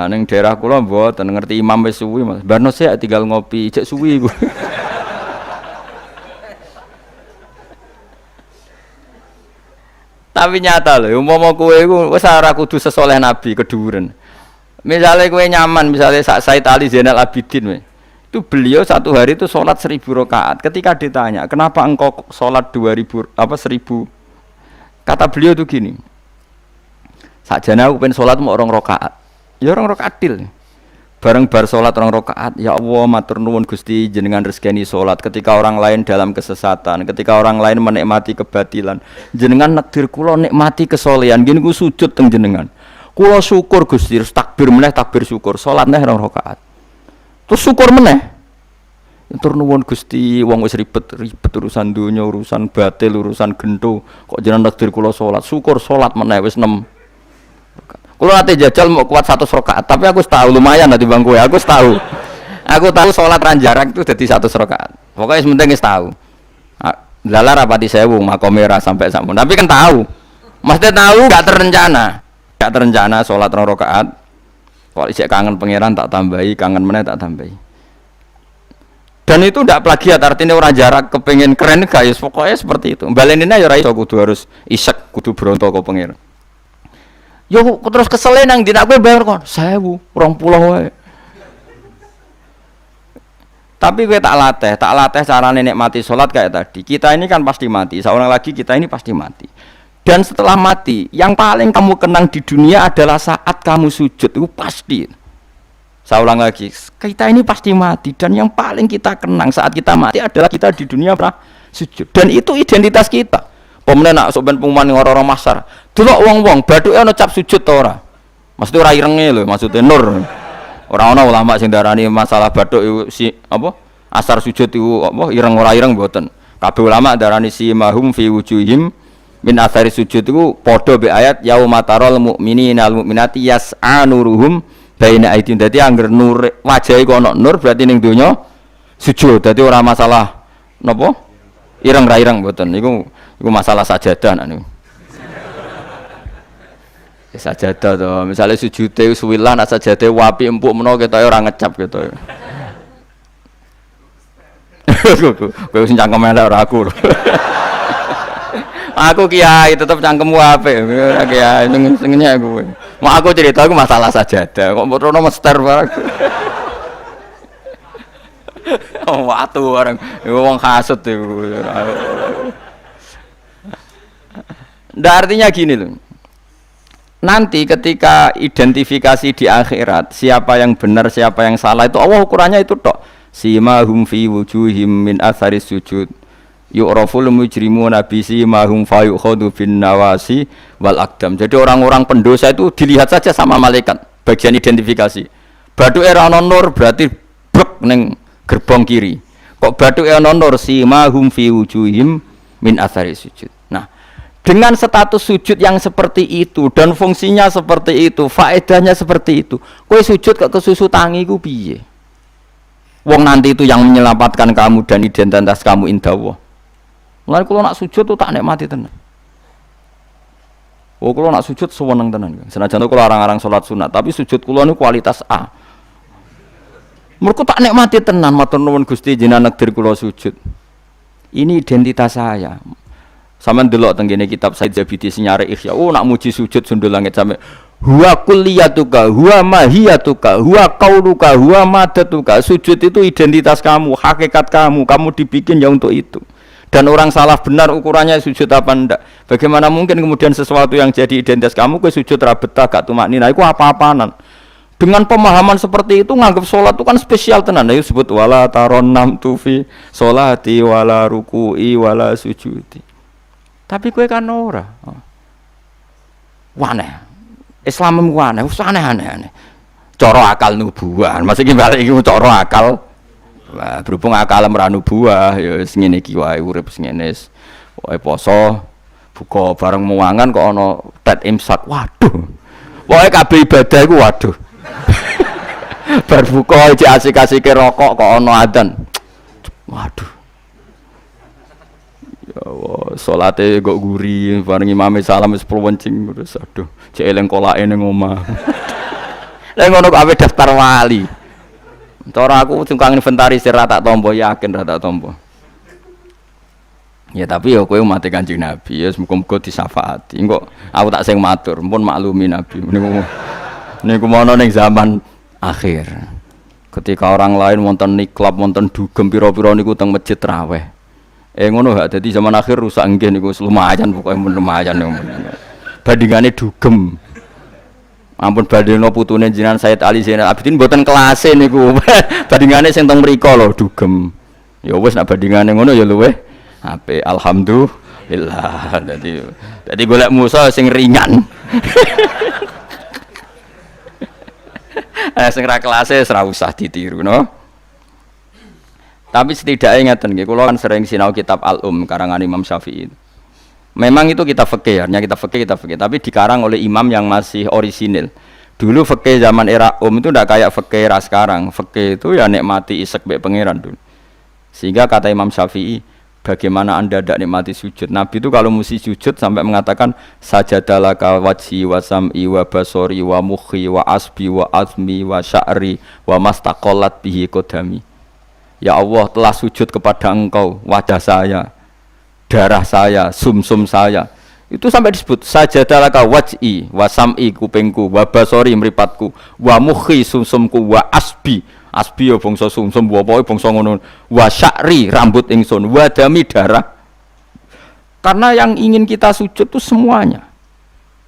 Ning daerah kula mboten ngerti imam wis suwi Mas. Barno sik tinggal ngopi cek suwi iku. Tapi nyata lho, umpama kowe iku wis ora kudu sesoleh Nabi keduren. Misalnya kowe nyaman, misalnya Said Ali Zainal Abidin itu beliau satu hari itu sholat 1000 rakaat. Ketika ditanya, kenapa engkau sholat 1000 kata beliau itu gini. Sakjane aku pengen sholat mau 2 rakaat. Ya 2 rakaat til. Bareng bar sholat 2 rakaat, ya Allah matur nuwun Gusti jenengan rezekani sholat ketika orang lain dalam kesesatan, ketika orang lain menikmati kebatilan. Jenengan nakdir kula nikmati kesolehan, gini ku sujud teng jenengan. Kula syukur Gusti, terus takbir meneh takbir syukur, sholat neh 2 rakaat. Terus syukur meneh. Matur nuwun Gusti, wong wis ribet urusan dunya, urusan batil, urusan gento, kok jenengan nakdir kula sholat, syukur sholat meneh wis 6. Kalau nanti jajal mau kuat 100 rakaat, tapi aku tahu lumayan nanti bang gue, aku tahu sholat ranjarak itu jadi 100 rakaat. Pokoknya sementing wis tahu. Lala rapati sewu makomera sampai sampun. Tapi kan tahu, maksudnya tahu gak terencana sholat 2 rakaat. Kalau isek kangen pangeran tak tambahi, kangen meneh tak tambahi. Dan itu ndak plagiat, artinya orang jarak kepengen keren guys, pokoknya seperti itu. Baleninnya ya iso kudu harus isek, kudu bronto ke pangeran. Yo terus kesel nang dina kowe bayar kon 1000, 20 wae. Tapi kowe tak latih carane nikmati salat kayak tadi. Kita ini kan pasti mati, seorang lagi kita ini pasti mati. Dan setelah mati, yang paling kamu kenang di dunia adalah saat kamu sujud, itu pasti. Saya ulang lagi, kita ini pasti mati dan yang paling kita kenang saat kita mati adalah kita di dunia pernah sujud. Dan itu identitas kita. Pemene nak sok ben pengumuman orang-orang masar. Delok wong-wong bathuke ana cap sujud ta ora? Maksudnya ora irenge lho, maksudnya nur. Ora ana ulama sing darani masalah bathuk iku si apa? Asar sujud iku apa ireng ora ireng mboten. Kabeh ulama darani si mahum fi wujuhim min athari sujud iku padha be ayat yaumatarul mu'minina al mu'minati yas'a nuruhum baina aidin. Dadi angger nur wajahe kok ana nur berarti ning donya sujud. Dadi ora masalah napa? Ireng ra ireng mboten. Iku masalah sajadah niku. Sajadah to, misale sujude suwilan asa sajadah wapi empuk menawa ketoke ora ngecap ketoke. Kowe sing cangkem elek ora aku. Aku kiai tetep cangkemmu apik. Kiai senengnya kowe. Mau aku cerita aku masalah sajadah, kok rono mester barang. Oh, watu barang. Wong hasud iku. Artinya gini loh. Nanti ketika identifikasi di akhirat siapa yang benar siapa yang salah itu Allah ukurannya itu tok. Simahum fi wujuhim min atharis sujud. Yu'raful mujrimuna bi simahum fayukhadhu bin nawasi wal aqdam. Jadi orang-orang pendosa itu dilihat saja sama malaikat bagian identifikasi. Bathuke ora ana nur berarti brek ning gerbong kiri. Kok bathuke ana nur simahum fi wujuhim min atharis sujud. Dengan status sujud yang seperti itu dan fungsinya seperti itu, faedahnya seperti itu. Kowe sujud kok kesusu tangi ku piye? Wong nanti itu yang menyelamatkan kamu dan identitas kamu indah Allah. Mulane kula nak sujud tuh tak nikmati tenan. Oh kula nak sujud seneng tenan. Senajan kula arang-arang salat sunat, tapi sujud kula niku kualitas A. Mergo tak nikmati tenan matur nuwun Gusti jenengan negdir kula sujud. Ini identitas saya. Sampeyan delok teng kene kitab Said Zabidi sinyare Ihya. Oh nak muji sujud sundul langit sampe huwa kulliyatuka, huwa mahiyatuka, huwa qauluka, huwa madatuka. Sujud itu identitas kamu, hakikat kamu dibikin ya untuk itu. Dan orang salah benar ukurannya sujud apa ndak. Bagaimana mungkin kemudian sesuatu yang jadi identitas kamu ke sujud ra betah gak tumaknina iku apa-apanan. Dengan pemahaman seperti itu nganggap sholat itu kan spesial tenan. Ayo sebut wala taronam tufi sholati wala ruku'i wala sujudi. Tapi kowe kan ora. Waneh. Islam ku aneh, aneh-aneh. Cara akal nubuah. Maksudnya balik iki cara akal. Wah, berhubung akal meranu buah ya wis ngene iki wae urip ngene wis wae poso buka bareng muangan kok ana tet imsak waduh wae kabeh ibadah iku waduh bar buka iki asik-asike rokok kok ana adzan waduh ya Allah salate kok guri bareng imame salam wis plowencing terus aduh cek eling kolake ning omah lha ngono kok ape daftar wali. Cara aku tukang inventarisir tak tompo yakin tak tompo. Ya tapi ya kowe umat Kanjeng Nabi ya muga-muga disyafaati. Engko aku tak sing matur, mumpun maklumi Nabi. Niku mono ning zaman akhir. Ketika orang lain wonten niklab, wonten dugem pira-pira niku teng masjid raweh. Ngono gak dadi zaman akhir rusak nggih niku lumayan pokoke lumayan. Bandingane dugem. Ampun badheno putune jenengan Said Ali Zainal Abidin mboten kelase niku. Bandingane sing teng mriko lho dugem. Ya wis nek bandingane ngono ya luweh apik. Alhamdulillah. Dadi golek musa sing ringan. Sing ra kelase ora usah ditiru no. Tapi setidaknya ngeten nggih kula kan sering sinau kitab karangan Imam Syafi'i. Memang itu kita fikih, tapi dikarang oleh imam yang masih orisinil. Dulu fikih zaman era itu tidak kayak fikih era sekarang. Fikih itu ya nikmati isek be pangeran dulu. Sehingga kata Imam Syafi'i, bagaimana anda tidak nikmati sujud? Nabi itu kalau mesti sujud sampai mengatakan sajadalaka wajhi wa sam'i wa basori wa mukhi wa asbi wa azmi wa sya'ri wa mastaqallat bihi qadami. Ya Allah telah sujud kepada engkau wajah saya, darah saya, sumsum saya. Itu sampai disebut sajadalaka waj'i wa sam'i kupingku wa basori mripatku wa mukhi sumsumku wa asbi ya bangsa sumsum wa pokoke bangsa ngono wa sya'ri rambut ingsun wa dami darah. Karena yang ingin kita sujud itu semuanya.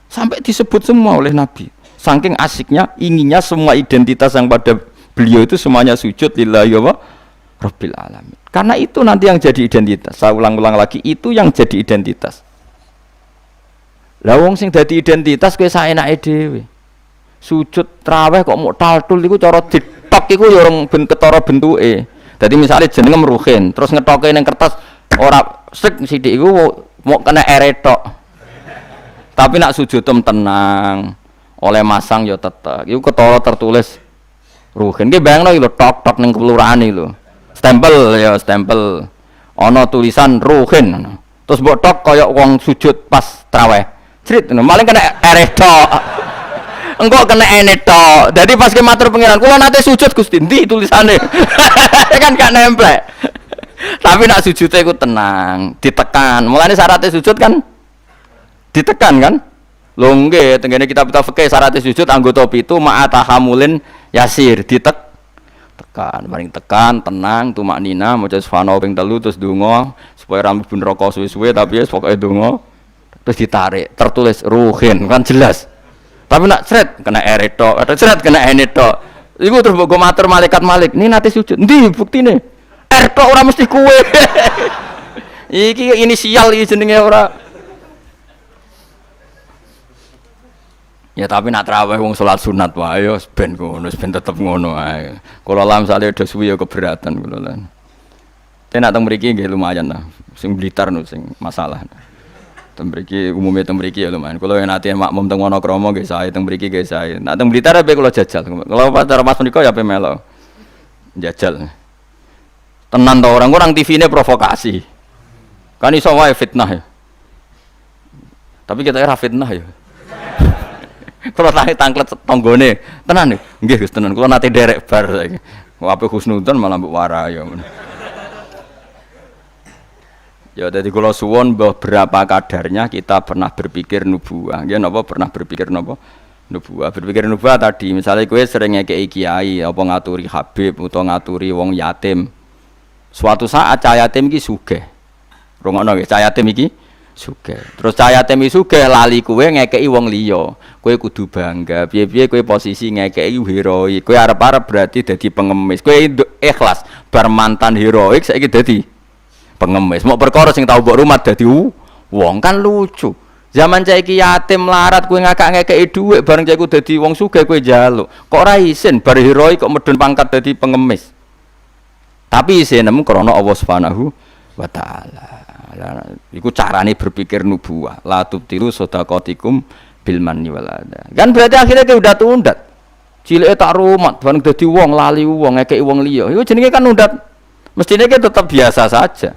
Sampai disebut semua oleh Nabi. Saking asiknya inginnya semua identitas yang pada beliau itu semuanya sujud lillahi wa rabbil alamin. Karena itu nanti yang jadi identitas. Saya ulang-ulang lagi, itu yang jadi identitas. Lah wong sing dadi identitas kowe saenake dhewe. Sujud traweh kok mok taltul iku cara ditok iku ya ora ketara bentuke. Dadi misale jenenge Ruhin, terus ngetoke ning kertas ora sik sithik iku mok kena eretok. Tapi nak sujud tenang, oleh masang ya tetep. Iku ketara tertulis Ruhin. Ki bayangno iki lho tok-tok ning kelurahan iki lho. Stempel ana tulisan Ruhin terus mbok tok kaya wong sujud pas traweh crit maling kena eretok engko kena enetok. Jadi pas ke matur pengiran kula nate sujud Gusti ndi tulisane kan gak nemplek. Tapi nak sujudnya iku tenang ditekan. Mulane syaratnya sujud kan ditekan kan lho nggih tengene kitab-kitab fikih syaratnya sujud anggota 7 ma'atahamulin yasir tekan paling tekan tenang tumaknina maca subhanallah ping 3 terus donga supaya rambut ben rokok suwe-suwe tapi ya pokoke donga terus ditarik tertulis Ruhin kan jelas. Tapi nak sret kena eretok atau sret kena enetok iku terus mbok matur malaikat Malik ini nate sujud ndi buktine eretok ora mesti kuwe. Iki inisial iki jenenge ora. Ya tapi nak traweh wong salat sunat wae yo ben ngono, ben tetep ngono ae. Kula lam sale do suwi yo keberatan kula lan. Nek teng mriki nggih lumayan lah. Sing Blitar no sing masalah. Teng mriki umume teng mriki ya lumayan. Kula yen ati makmum teng Wonokromo nggih sae, teng mriki nggih sae. Nek teng Blitar ape kula jajal. Kula pas menika ya ape melo. Jajal. Tenan to orang TV-ne provokasi. Kan iso wae fitnah ya. Tapi kita ora fitnah ya. Kalau tangklet tonggone tenan nggih Gus tenan kula nate derek bar saiki. Ape husnudzon malah mbok warai ya. Ya dadi kula suwun beberapa kadarnya kita pernah berpikir nubuwah. Nggih napa pernah berpikir napa nubuwah. Berpikir nubuwah tadi misalnya kowe sering ngekeki kiai apa ngaturi habib utawa ngaturi wong yatim. Suatu saat cah yatim iki sugih. Rungokno nggih, cah yatim iki sugih. Terus cah yatim iki sugih lali kowe ngekeki wong liya. Kowe kudu bangga. Piye-piye kowe posisi ngekeki heroik. Kowe arep-arep berarti dadi pengemis. Kowe ikhlas bar mantan heroik saiki dadi pengemis. Mau perkara sing tau mbok rumat dadi wong kan lucu. Zaman saiki yatim melarat kowe ngekeki dhuwit bareng cah iku dadi wong sugih kowe njaluk. Kok ora isin bar heroik kok medun pangkat dadi pengemis. Tapi isine krana Allah Subhanahu wa taala. Iku carane berpikir nubuwah. La tubtilu shadaqatikum bil manni wal adha. Kan berarti akhirnya ke udah tundat. Cileke tak rumat, bareng dadi wong lali wong ngekeki wong liya. Iku jenenge kan undat. Mestine ke tetap biasa saja.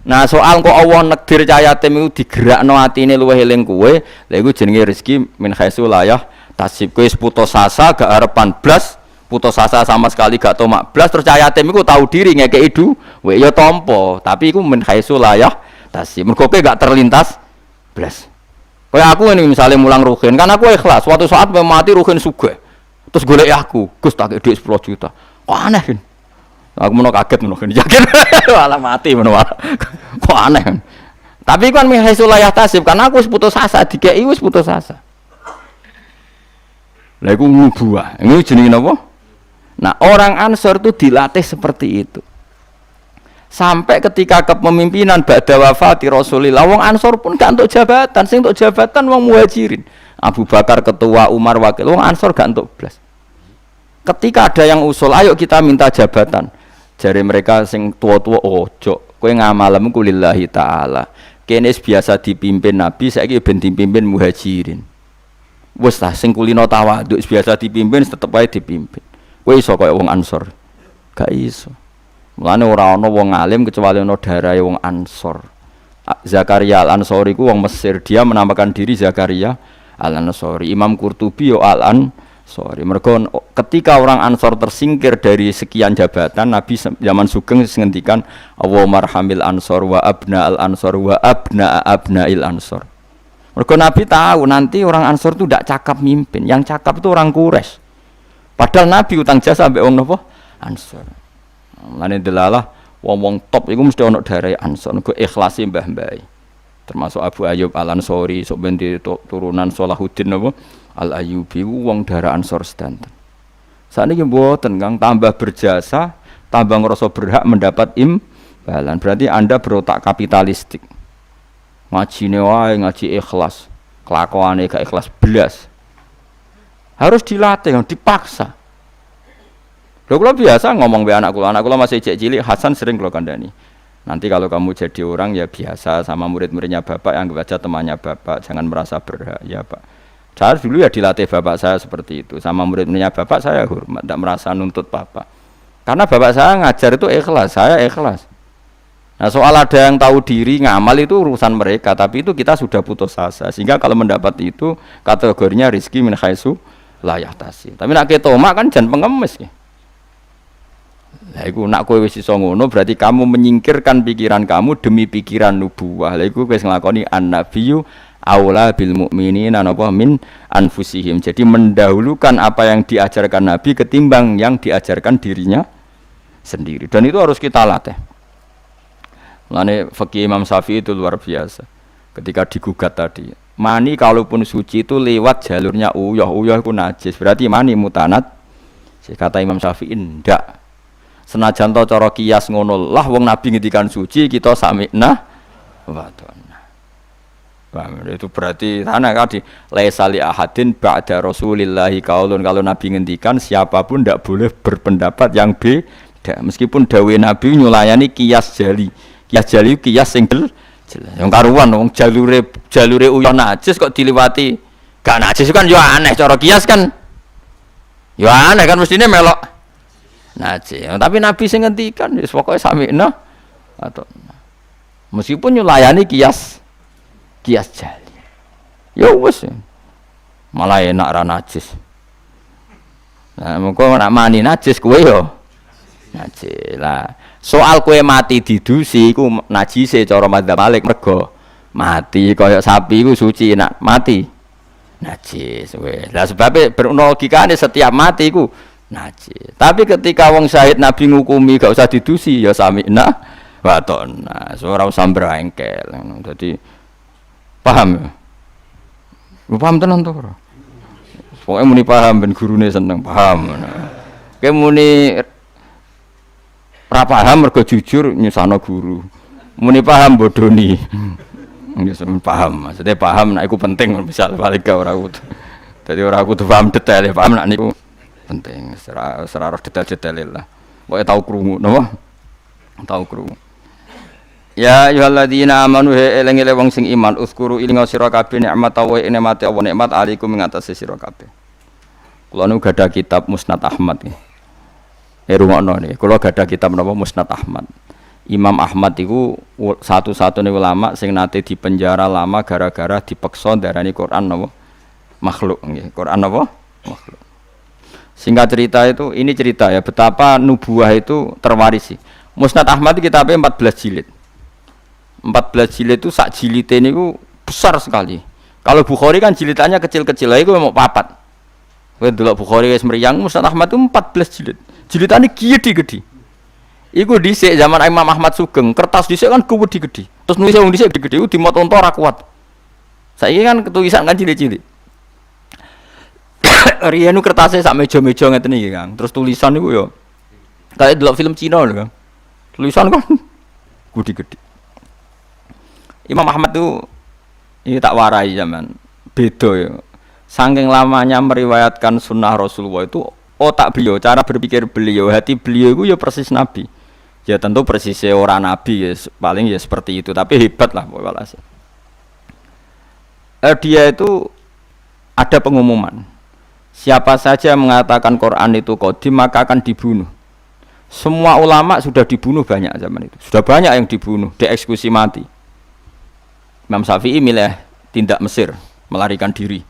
Nah, soal kok Allah nekdir cah yatim iku digerakno atine luwih eling kowe, lha iku jenenge rezeki min khaisu layah tasib. Kowe putus asa gak arepan blas, putus asa sama sekali gak tomak blas, terus cah yatim iku tahu diri ngekeki dhuwit ya tampa, tapi iku min khaisu layah tasib. Mergo kowe gak terlintas blas. Kayak aku ini misalnya mulang Ruhin, kan aku ikhlas. Suatu saat mati Ruhin sugih. Terus golek aku, Gus tak duit 10 juta. Kok aneh kan? Aku mau kaget mau kan yakin malah mati mau kok aneh kan? Tapi kan mihaisul layah tasib karena aku putus asa, dikei wis putus asa. Lah iku nubuwah. Ini jenenge napa? Nah, orang Ansor itu dilatih seperti itu. Sampai ketika kepemimpinan ba'da wafati Rasulillah, wong Ansor pun gak untuk jabatan, sing untuk jabatan wong Muhajirin. Abu Bakar ketua, Umar wakil, wong Ansor gak untuk blas. Ketika ada yang usul, ayo kita minta jabatan. Jari mereka sing tua-tua, ojo, kowe ngamalem kulillahi ta'ala. Kene biasa dipimpin Nabi, saiki ben dipimpin Muhajirin. Wes lah sing kulino tawaduk biasa dipimpin tetep ae dipimpin. Kowe iso kaya wong Ansor. Gak iso. Mulane ora ana wong alim kecuali ana darahe wong Ansor. Zakaria Al-Ansori ku wong Mesir, dia menamakan diri Zakaria Al-Ansori. Imam Qurtubi yo Al-Ansori. Mergo ketika orang Ansor tersingkir dari sekian jabatan, Nabi zaman Sugeng ngendikan Allahumma arhamil Ansor wa abna al-Ansor wa abna abnail Ansor. Mergo Nabi tahu nanti orang Ansor itu tidak cakap mimpin, yang cakap itu orang Quraisy. Padahal Nabi utang jasa ambek wong napa? Ansor. Mulane delalah wong-wong top iku mesti ana daerah Ansor, nek ikhlasi mbah-mbah. Termasuk Abu Ayyub Al-Ansori, sok ben turunan Salahuddin napa? Al-Ayyubi wong daerah Ansor sedanten. Sakniki mboten Kang, tambah berjasa, tambah ngrasa berhak mendapat imbalan. Berarti Anda berotak kapitalistik. Ngajine wae ngaji ikhlas, kelakuane gak ikhlas blas. Harus dilatih, dipaksa. Lho kula biasa ngomong be anak kula masih cilik Hasan sering kula kandhani. Nanti kalau kamu jadi orang ya biasa sama murid-muridnya Bapak yang baca temannya Bapak, jangan merasa berhak ya Pak. Saya dulu ya dilatih Bapak saya seperti itu, sama murid-muridnya Bapak saya hormat, tidak merasa nuntut Bapak. Karena Bapak saya ngajar itu ikhlas, saya ikhlas. Nah soal ada yang tahu diri ngamal itu urusan mereka, tapi itu kita sudah putus asa. Sehingga kalau mendapat itu kategorinya rizki min khaisu la yahtasib. Tapi nak ketomak kan jan pengemis ya. Lah iku nak kowe wis iso ngono berarti kamu menyingkirkan pikiran kamu demi pikiran nubuwah. Lah iku wis nglakoni an-nabiyyu aula bil mukminina napa min anfusihim. Jadi mendahulukan apa yang diajarkan Nabi ketimbang yang diajarkan dirinya sendiri. Dan itu harus kita latih. Mulane fikih Imam Syafi'i itu luar biasa. Ketika digugat tadi, mani kalaupun suci itu lewat jalurnya uyah itu najis. Berarti mani mutanat. Kata Imam Syafi'i ndak. Senajan to cara kias ngono lah wong Nabi ngendikan suci kita sami'na wa ta'na. Paham itu berarti tanah tadi laisa li ahadin ba'da Rasulillahi qaulun, kalau Nabi ngendikan siapapun ndak boleh berpendapat yang beda meskipun dawuh Nabi nyulayani kias jali. Kias jali kias sing jelas. Yang karuan wong jalure uyah najis kok diliwati gak najis kan yo aneh cara kias kan. Yo aneh kan mestine melok najis. Tapi Nabi sing ngendikan wis pokoke sami'na atau meskipun nyulayani kias jali. Ya wis. Malah enak ra najis. Nah, mengko nak mani najis kowe yo najis. Lah, soal kowe mati didusi iku najise cara madzhab Malik mergo mati kaya sapi iku suci nak mati najis weh. Lah sebabe berlogikane setiap mati iku najis. Tapi ketika wong syahid Nabi ngukumi gak usah didusi ya sami'na Waton. Nah, ora usah brengkel ngono. Dadi paham ya? Lu paham tenan to ora? Pokoke muni paham ben gurune seneng paham. Kowe muni ora paham mergo jujur nyusahno guru. Muni paham bodoni. Ya sampeyan paham, maksudnya paham nek iku penting misal balik ora kudu. Dadi ora kudu paham detail, paham nek niku penting. Ora detail-detail lah. Pokoke tau krungu napa? Tau krungu. Ya ayyuhalladzina amanu eling-eling wong sing iman uskuru ilinga sira kabeh nikmat wa nikmate Allah nikmat alaikum ing atase sira kabeh. Kula nu gadah kitab Musnad Ahmad nggih. Rungokno niki, kula gadah kitab napa Musnad Ahmad. Imam Ahmad iku satu-satunya ulama sing nate dipenjara lama gara-gara dipeksa darani Quran napa makhluk nggih. Quran napa makhluk. Singkat cerita itu ini cerita ya betapa nubuah itu terwarisi. Musnad Ahmad kitabnya 14 jilid. 14 jilid itu sak jilite niku besar sekali. Kalau Bukhari kan jilidannya kecil-kecil, lha iku mau papat. Kowe delok Bukhari wis mriyang, Musnad Ahmad itu 14 jilid. Jilidane gede-gede. Iku dhisik zaman Imam Ahmad Sugeng, kertas dhisik kan gede-gede. Terus nulis wong dhisik gede-gede iku dimot onto ora kuat. Saiki kan tulisan kan cilik-cilik. Riyen kertasnya sak meja-meja ngeten iki, Kang. Terus tulisan niku yo kayak delok film Cina lho, Kang. Tulisan kan gede-gede. Imam Ahmad tuh ini tak warai zaman beda ya. Saking lamanya meriwayatkan sunnah Rasulullah itu otak beliau, cara berpikir beliau, hati beliau itu ya persis Nabi. Ya tentu persisnya orang Nabi ya paling ya seperti itu, tapi hebat lah walhasil. Dia itu ada pengumuman. Siapa saja mengatakan Quran itu qadim maka akan dibunuh. Semua ulama sudah dibunuh banyak zaman itu. Sudah banyak yang dibunuh, dieksekusi mati. Imam Syafi'i milih tindak Mesir, melarikan diri.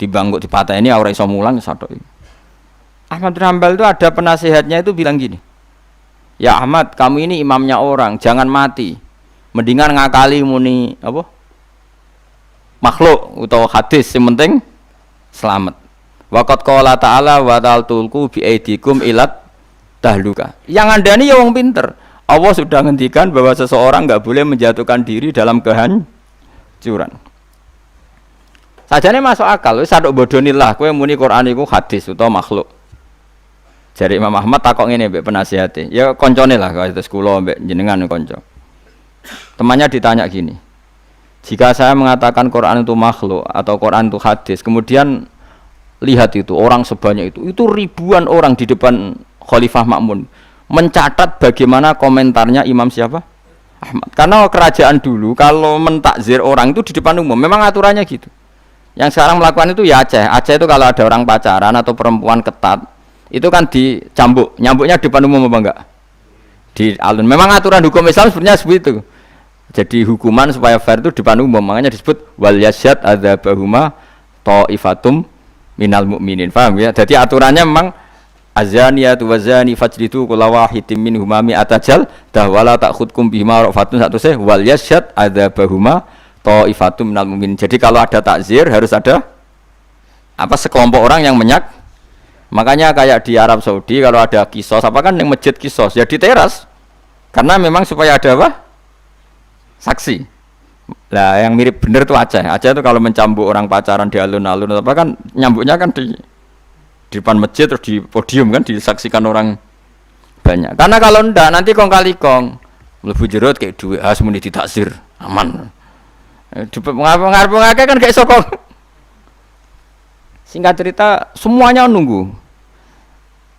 Dibangkuk dipateni ora iso mulang satok. Ahmad bin Hanbal itu ada penasihatnya itu bilang gini. Ya Ahmad, kamu ini imamnya orang, jangan mati. Mendingan ngakali muni apa? Makhluk utawa hadis, yang penting selamat. Waqat qala ta'ala wa ta'altulku bi aidikum ilat tahluka. Yang andani ya wong pinter. Allah sudah ngendikan bahwa seseorang enggak boleh menjatuhkan diri dalam kehancuran. Sajane masuk akal, wis sadok bodonilah kowe muni Quran iku hadis utawa makhluk. Jare Imam Ahmad takok ngene mbek penasihate. Ya koncone lah kados kula mbek jenengan kanca. Temannya ditanya gini. Jika saya mengatakan Quran itu makhluk atau Quran itu hadis, kemudian lihat itu orang sebanyak itu ribuan orang di depan Khalifah Ma'mun mencatat bagaimana komentarnya Imam siapa? Ahmad. Karena kerajaan dulu kalau mentakzir orang itu di depan umum, memang aturannya gitu. Yang sekarang melakukan itu ya Aceh. Aceh itu kalau ada orang pacaran atau perempuan ketat, itu kan dicambuk. Nyambuknya di depan umum apa enggak? Di alun. Memang aturan hukum Islam sebenarnya seperti itu. Jadi hukuman supaya fair itu di depan umum, makanya disebut wal yasyad adzabahuma ta'ifatum minal mu'minin. Paham ya? Jadi aturannya memang azaniyatu wazani fajlidu kulla wahidin minhuma mi'atajal dahwala ta'khudkum bihima rafatun satu seh wal yasyad adzabahuma ta'ifatum minal mu'minin. Jadi kalau ada takzir harus ada apa sekelompok orang yang menyak. Makanya kayak di Arab Saudi kalau ada kisos apa kan yang masjid kisos ya di teras. Karena memang supaya ada apa? Saksi. Lah yang mirip bener tuh Aceh. Aceh itu kalau mencambuk orang pacaran di alun-alun apa kan nyambuknya kan di depan masjid terus di podium kan disaksikan orang banyak. Karena kalau ndak nanti kong kali kong mlebu jero kayak duit has muni ditaksir aman. Ngarep-ngarep kan kayak sokong. Singkat cerita semuanya nunggu.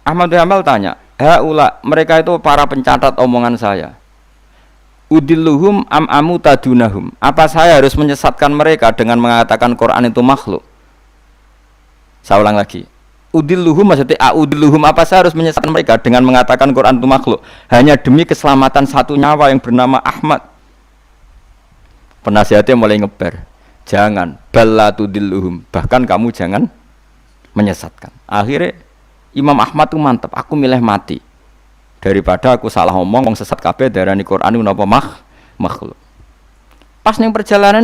Ahmad bin Hanbal tanya, "Haula mereka itu para pencatat omongan saya. Udilluhum am amu tadunahum. Apa saya harus menyesatkan mereka dengan mengatakan Quran itu makhluk?" Saya ulang lagi. Udilluhum maksudnya udilluhum apa saya harus menyesatkan mereka dengan mengatakan Quran itu makhluk hanya demi keselamatan satu nyawa yang bernama Ahmad. Penasihatnya mulai ngebar. Jangan balla tudilluhum. Bahkan kamu jangan menyesatkan. Akhirnya Imam Ahmad itu mantap, aku milih mati daripada aku salah ngomong wong sesat kabeh darani Quran iku napa makhluk. Pas ning perjalanan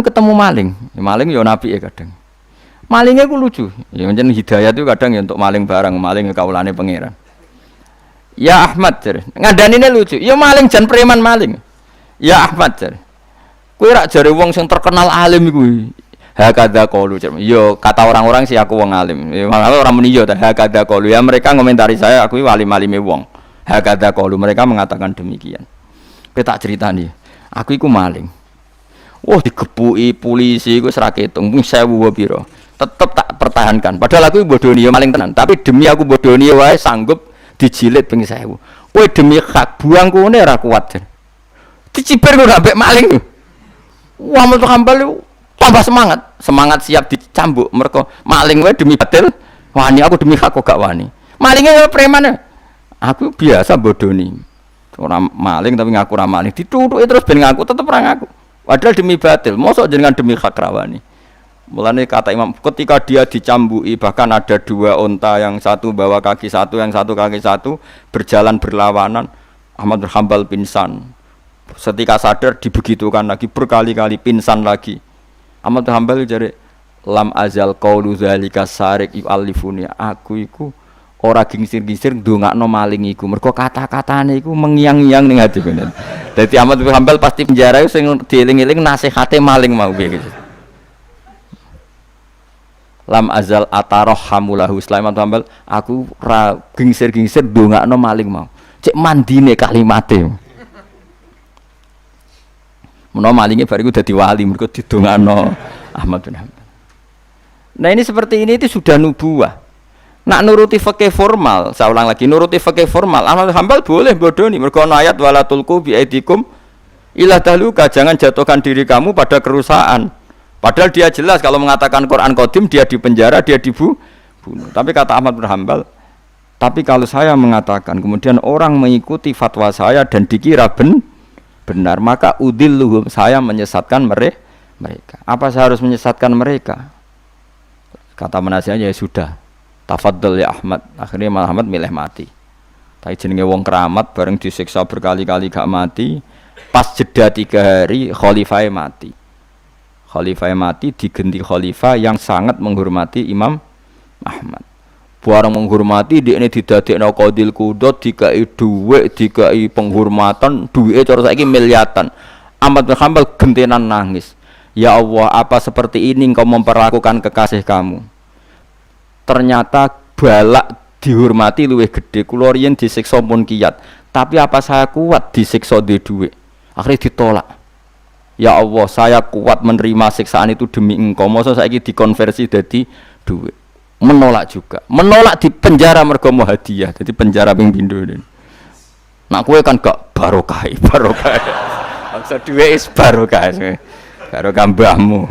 ketemu maling yo nabi ya kadang. Malingnya ku lucu. Ya pancen hidayah itu kadang ya untuk maling barang, maling kaulane pangeran. Ya Ahmad jar. Ngadanine lucu. Ya maling jan preman maling. Ya Ahmad jar. Kowe rak jare wong sing terkenal alim iku. Hakadha qaulu. Yo kata orang-orang sih aku wong alim. Ya orang muni yo hakadha qaulu. Ya mereka ngomentari saya aku alim-alime wong. Hakadha qaulu mereka mengatakan demikian. Kowe tak critani. Aku iku maling. Wah digepuki polisi iku ora ketung 1000 pira. Tetep tak pertahankan. Padahal aku bodoni ya maling tenan, tapi demi aku bodoni wae sanggup dijilid ping 1000. Kowe demi hak buang kene ora kuat. Dicibir kok gak maling. Wah metu hambal tambah semangat siap dicambuk mereka maling wae demi batil. Wani aku demi hak kok gak wani. Malingnya preman. Aku biasa bodoni. Ora maling tapi ngaku ora maling. Ditutuki terus ben ngaku tetep ora ngaku. Padahal demi batil, mosok jenengan demi hak rawani. Mulane kata Imam, ketika dia dicambui, bahkan ada 2 unta, yang satu bawa kaki satu, yang satu kaki satu, berjalan berlawanan. Ahmad bin Hanbal pingsan. Setika sadar dibegitukan lagi, berkali-kali pingsan lagi. Ahmad bin Hanbal jare lam azal qaulu zalika sarik yu'allifuni. Aku iku ora gingsir-gingsir ndongakno maling iku. Mergo kata-katane iku mengiang-iang ning ati bener. Dadi Ahmad bin Hanbal pasti penjara sing dieling-eling nasihate maling mau piye gitu. Lam azal atarhamulahu Sulaiman Hanbal, aku ora gingsir-gingsir ndongakno maling mau. Cek mandine kalimate. Menawa malinge bariku dadi wali mergo didongakno Ahmad bin Hanbal. Nah ini seperti ini itu sudah nubuwah. Nak nuruti fikih formal, saya ulang lagi, nuruti fikih formal, Ahmad bin Hanbal boleh bodoni. Mergo ana ayat wala tulqu bi aidikum ila tahluka, jangan jatuhkan diri kamu pada kerusakan. Padahal dia jelas kalau mengatakan Quran Qadim dia dipenjara, dia dibunuh. Tapi kata Ahmad bin Hanbal, tapi kalau saya mengatakan kemudian orang mengikuti fatwa saya dan dikira benar, maka udilluhum, saya menyesatkan mereka. Apa saya harus menyesatkan mereka? Kata penasihatnya ya sudah. Tafadhol ya Ahmad. Akhirnya malah Ahmad milih mati. Tapi jenenge wong keramat bareng disiksa berkali-kali gak mati. Pas jeda 3 hari khalifah mati. Khalifah mati diganti khalifah yang sangat menghormati Imam Ahmad. Barang menghormati dekne didadekno qadil qudot, dikai dhuwit, dikai penghormatan, duwike cara saiki miliatan. Ahmad bin Hanbal gentenan nangis. Ya Allah, apa seperti ini engkau memperlakukan kekasih kamu? Ternyata balak dihormati luwih gede. Kula riyen disiksa pun kiyat, tapi apa saya kuat disiksa di dhuwit? Akhirnya ditolak. Ya Allah, saya kuat menerima siksaan itu demi engkau. Masa saiki dikonversi jadi dhuwit? Menolak juga. Menolak di penjara mergo mau hadiah. Jadi penjara ping pindho. Nak kowe kan gak barokah. Maksud dhuwit is barokah. Barokah mbahmu.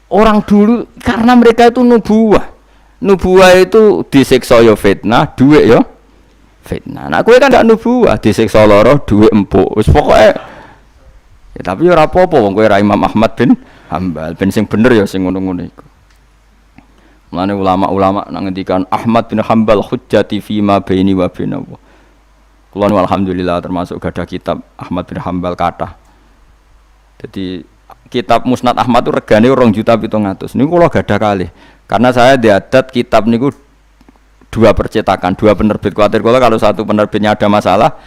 Orang dulu karena mereka itu nubuwah. Nubuwah itu disiksa yo fitnah, dhuwit yo fitnah. Nah, kowe kan ndak nubuwah, disiksa lara, dhuwit empuk. Wis pokoke ya, tapi ora apa-apa wong kowe ra Imam Ahmad bin Hanbal, ben sing bener ya sing ngono-ngono iku. Mulane ulama-ulama nang ngendikan Ahmad bin Hanbal hujjati fi ma baini wa bainahu. Kula alhamdulillah termasuk gadah kitab Ahmad bin Hanbal kathah. Jadi kitab Musnad Ahmad itu regane 2.700.000. Niku kula gadah kalih. Karena saya diadat kitab niku 2 percetakan, 2 penerbit. Kuwatir kula kalau satu penerbitnya ada masalah,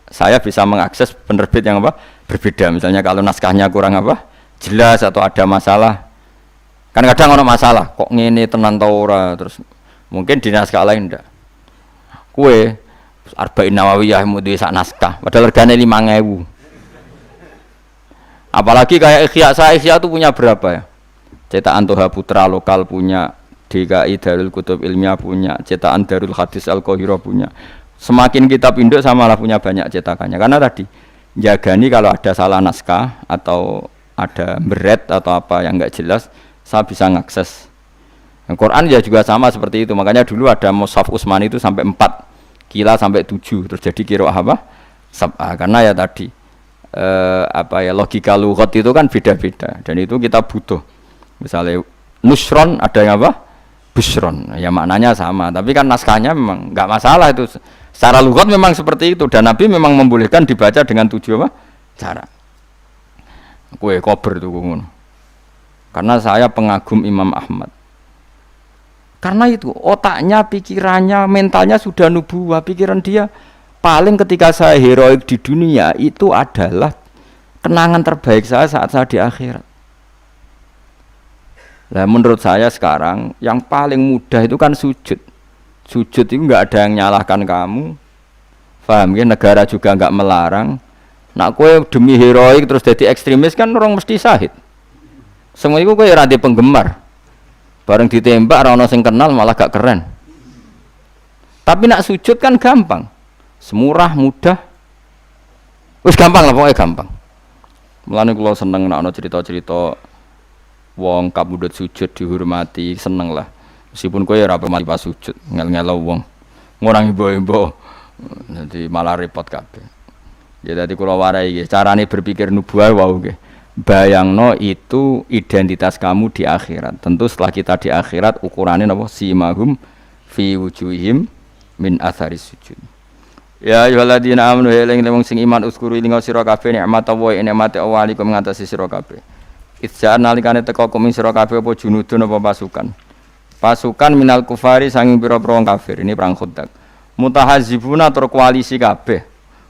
saya bisa mengakses penerbit yang apa? Berbeda. Misalnya kalau naskahnya kurang apa? Jelas atau ada masalah. Kan kadang ono masalah, kok ngene tenan ta ora, terus mungkin di naskah lain ndak. Kue Arba'in Nawawiyah mudhi sak naskah, padahal regane 5.000. Apalagi kayak Ihya itu punya berapa ya? Cetakan Toha Putra lokal punya, DKI Darul Kutub Ilmiah punya, cetakan Darul Hadis Al-Qahirah punya. Semakin kitab induk samalah punya banyak cetakannya. Karena tadi jagani kalau ada salah naskah atau ada beret atau apa yang enggak jelas, saya bisa ngakses. Al-Quran ya juga sama seperti itu. Makanya dulu ada Mushaf Utsmani itu sampai 4, Kila sampai 7, terus jadi qiraah apa? Sab'ah. Karena ya tadi logika lughat itu kan beda-beda dan itu kita butuh. Misalnya nusron ada yang apa? Busron. Ya maknanya sama, tapi kan naskahnya memang enggak masalah itu. Secara lughat memang seperti itu dan Nabi memang membolehkan dibaca dengan 7 apa? Cara. Kue kober itu ngono. Karena saya pengagum Imam Ahmad. Karena itu otaknya, pikirannya, mentalnya sudah nubuwah. Pikiran dia paling ketika saya heroik di dunia itu adalah kenangan terbaik saya saat saya di akhirat. Nah, menurut saya sekarang yang paling mudah itu kan sujud. Sujud itu nggak ada yang nyalahkan kamu. Paham ya? Negara juga nggak melarang. Nak kue demi heroik terus jadi ekstremis kan orang mesti sahid. Semua itu kue rada penggemar. Bareng ditembak orang sing kenal malah gak keren. Tapi nak sujud kan gampang. Semurah, mudah. Wis gampang lah pokoknya gampang. Mulane kula seneng nek ana cerita-cerita wong kabudut sujud dihormati, seneng lah. Meskipun kowe ora pamali pas sujud, ngel-ngelo wong. Ngurang imbo-imbo. Nanti malah repot kabeh. Ya dadi kula warai iki, carane berpikir nubuwah wau nggih. Bayangno itu identitas kamu di akhirat. Tentu setelah kita di akhirat ukurannya napa simahum fi wujuhihim min atharis sujud. Ya ayyuhalladzina amanu eling wong sing iman uskuru ing sira kabeh nikmat Allah nikmate Allah alikum ngatasi sira kabeh. Itja'an nalikane teka kuming sira kabeh apa junudun apa pasukan. Pasukan minal kufari sanging pira-pira wong kafir. Ini perang Khandaq. Mutahazibuna tur koalisi kabeh.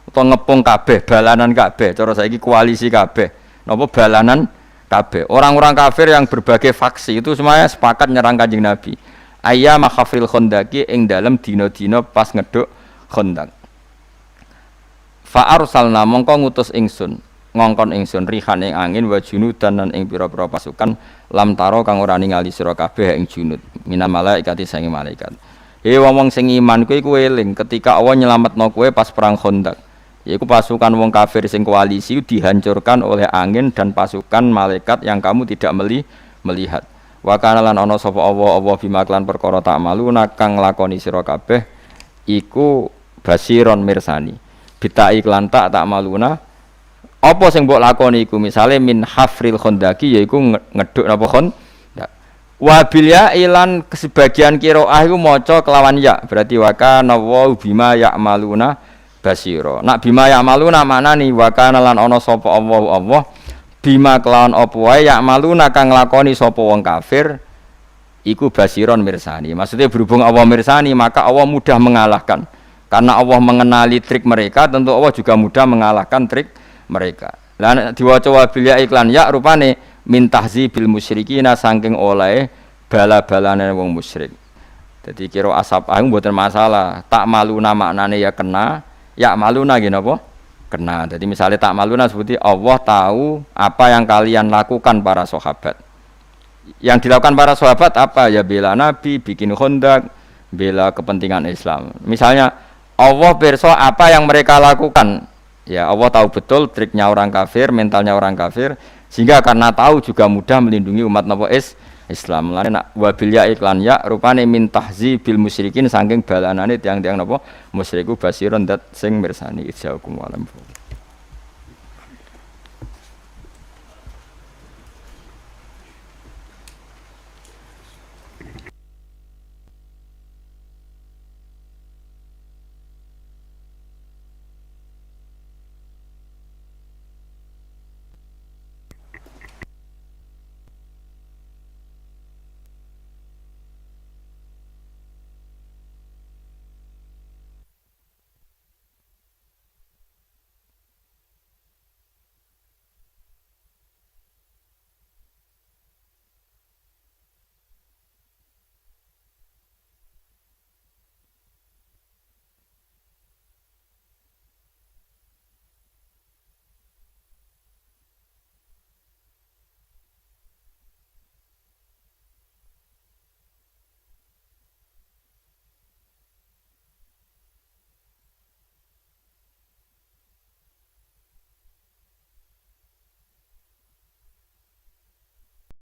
Utawa ngepung kabeh, balanan kabeh. Cara saiki koalisi kabeh. Napa balanan kabeh. Orang-orang kafir yang berbagai faksi itu semuanya sepakat nyerang Kanjeng Nabi. Ayyama khafril Khandaqi ing dalem dina-dina pas ngeduk Khandaq. Fa arsalna mongko ngutus ingsun ngongkon ingsun rihan ing angin wa junudan lan ing pira-pira pasukan lam taro kang ora ningali sira kabeh ing junud minal malaikati sange malaikat. Wong sing iman kuwi eling ketika Allah nyelametno kowe pas perang Khandaq. Yaiku pasukan wong kafir sing koalisi dihancurkan oleh angin dan pasukan malaikat yang kamu tidak melihat. Wa kana lan ana sapa Allah bima klan perkara tak malu kang nglakoni sira kabeh iku basiron mirsani. Bita iklan tak maluna apa sing mbok lakoni iku misale min hafril Khandaqi yaiku ngeduk napa Khandaq. Wa bil ya ilan sebagian qiraah iku maca kelawan ya berarti wa kana wa bima ya'maluna basira. Nak bima ya'maluna maknani wa kana lan ana sapa Allah bima kelawan apa wae ya'maluna kang nglakoni sapa wong kafir iku basiron mirsani. Maksudnya berhubung Allah mirsani maka Allah mudah mengalahkan. Karena Allah mengenali trik mereka, tentu Allah juga mudah mengalahkan trik mereka. Lah diwaca wabil ya iklan ya rupane min tahzibil musyrikina saking oleh bala-balane wong musyrik. Jadi kira asap agung mboten masalah. Tak maluna maknane ya kena, ya maluna nggih napa? Kena. Jadi misalnya tak maluna seperti Allah tahu apa yang kalian lakukan para sahabat. Yang dilakukan para sahabat apa? Ya bela Nabi, bikin Khandaq, bela kepentingan Islam. Misalnya Allah pirsa apa yang mereka lakukan. Ya Allah tahu betul triknya orang kafir, mentalnya orang kafir, sehingga karena tahu juga mudah melindungi umat napa Islam. Lan nak wabil ya iklan ya rupane min tahzibil musyrikin saking balanane tiang-tiang napa musyriku basiron dat sing mirsani ijaukum walam.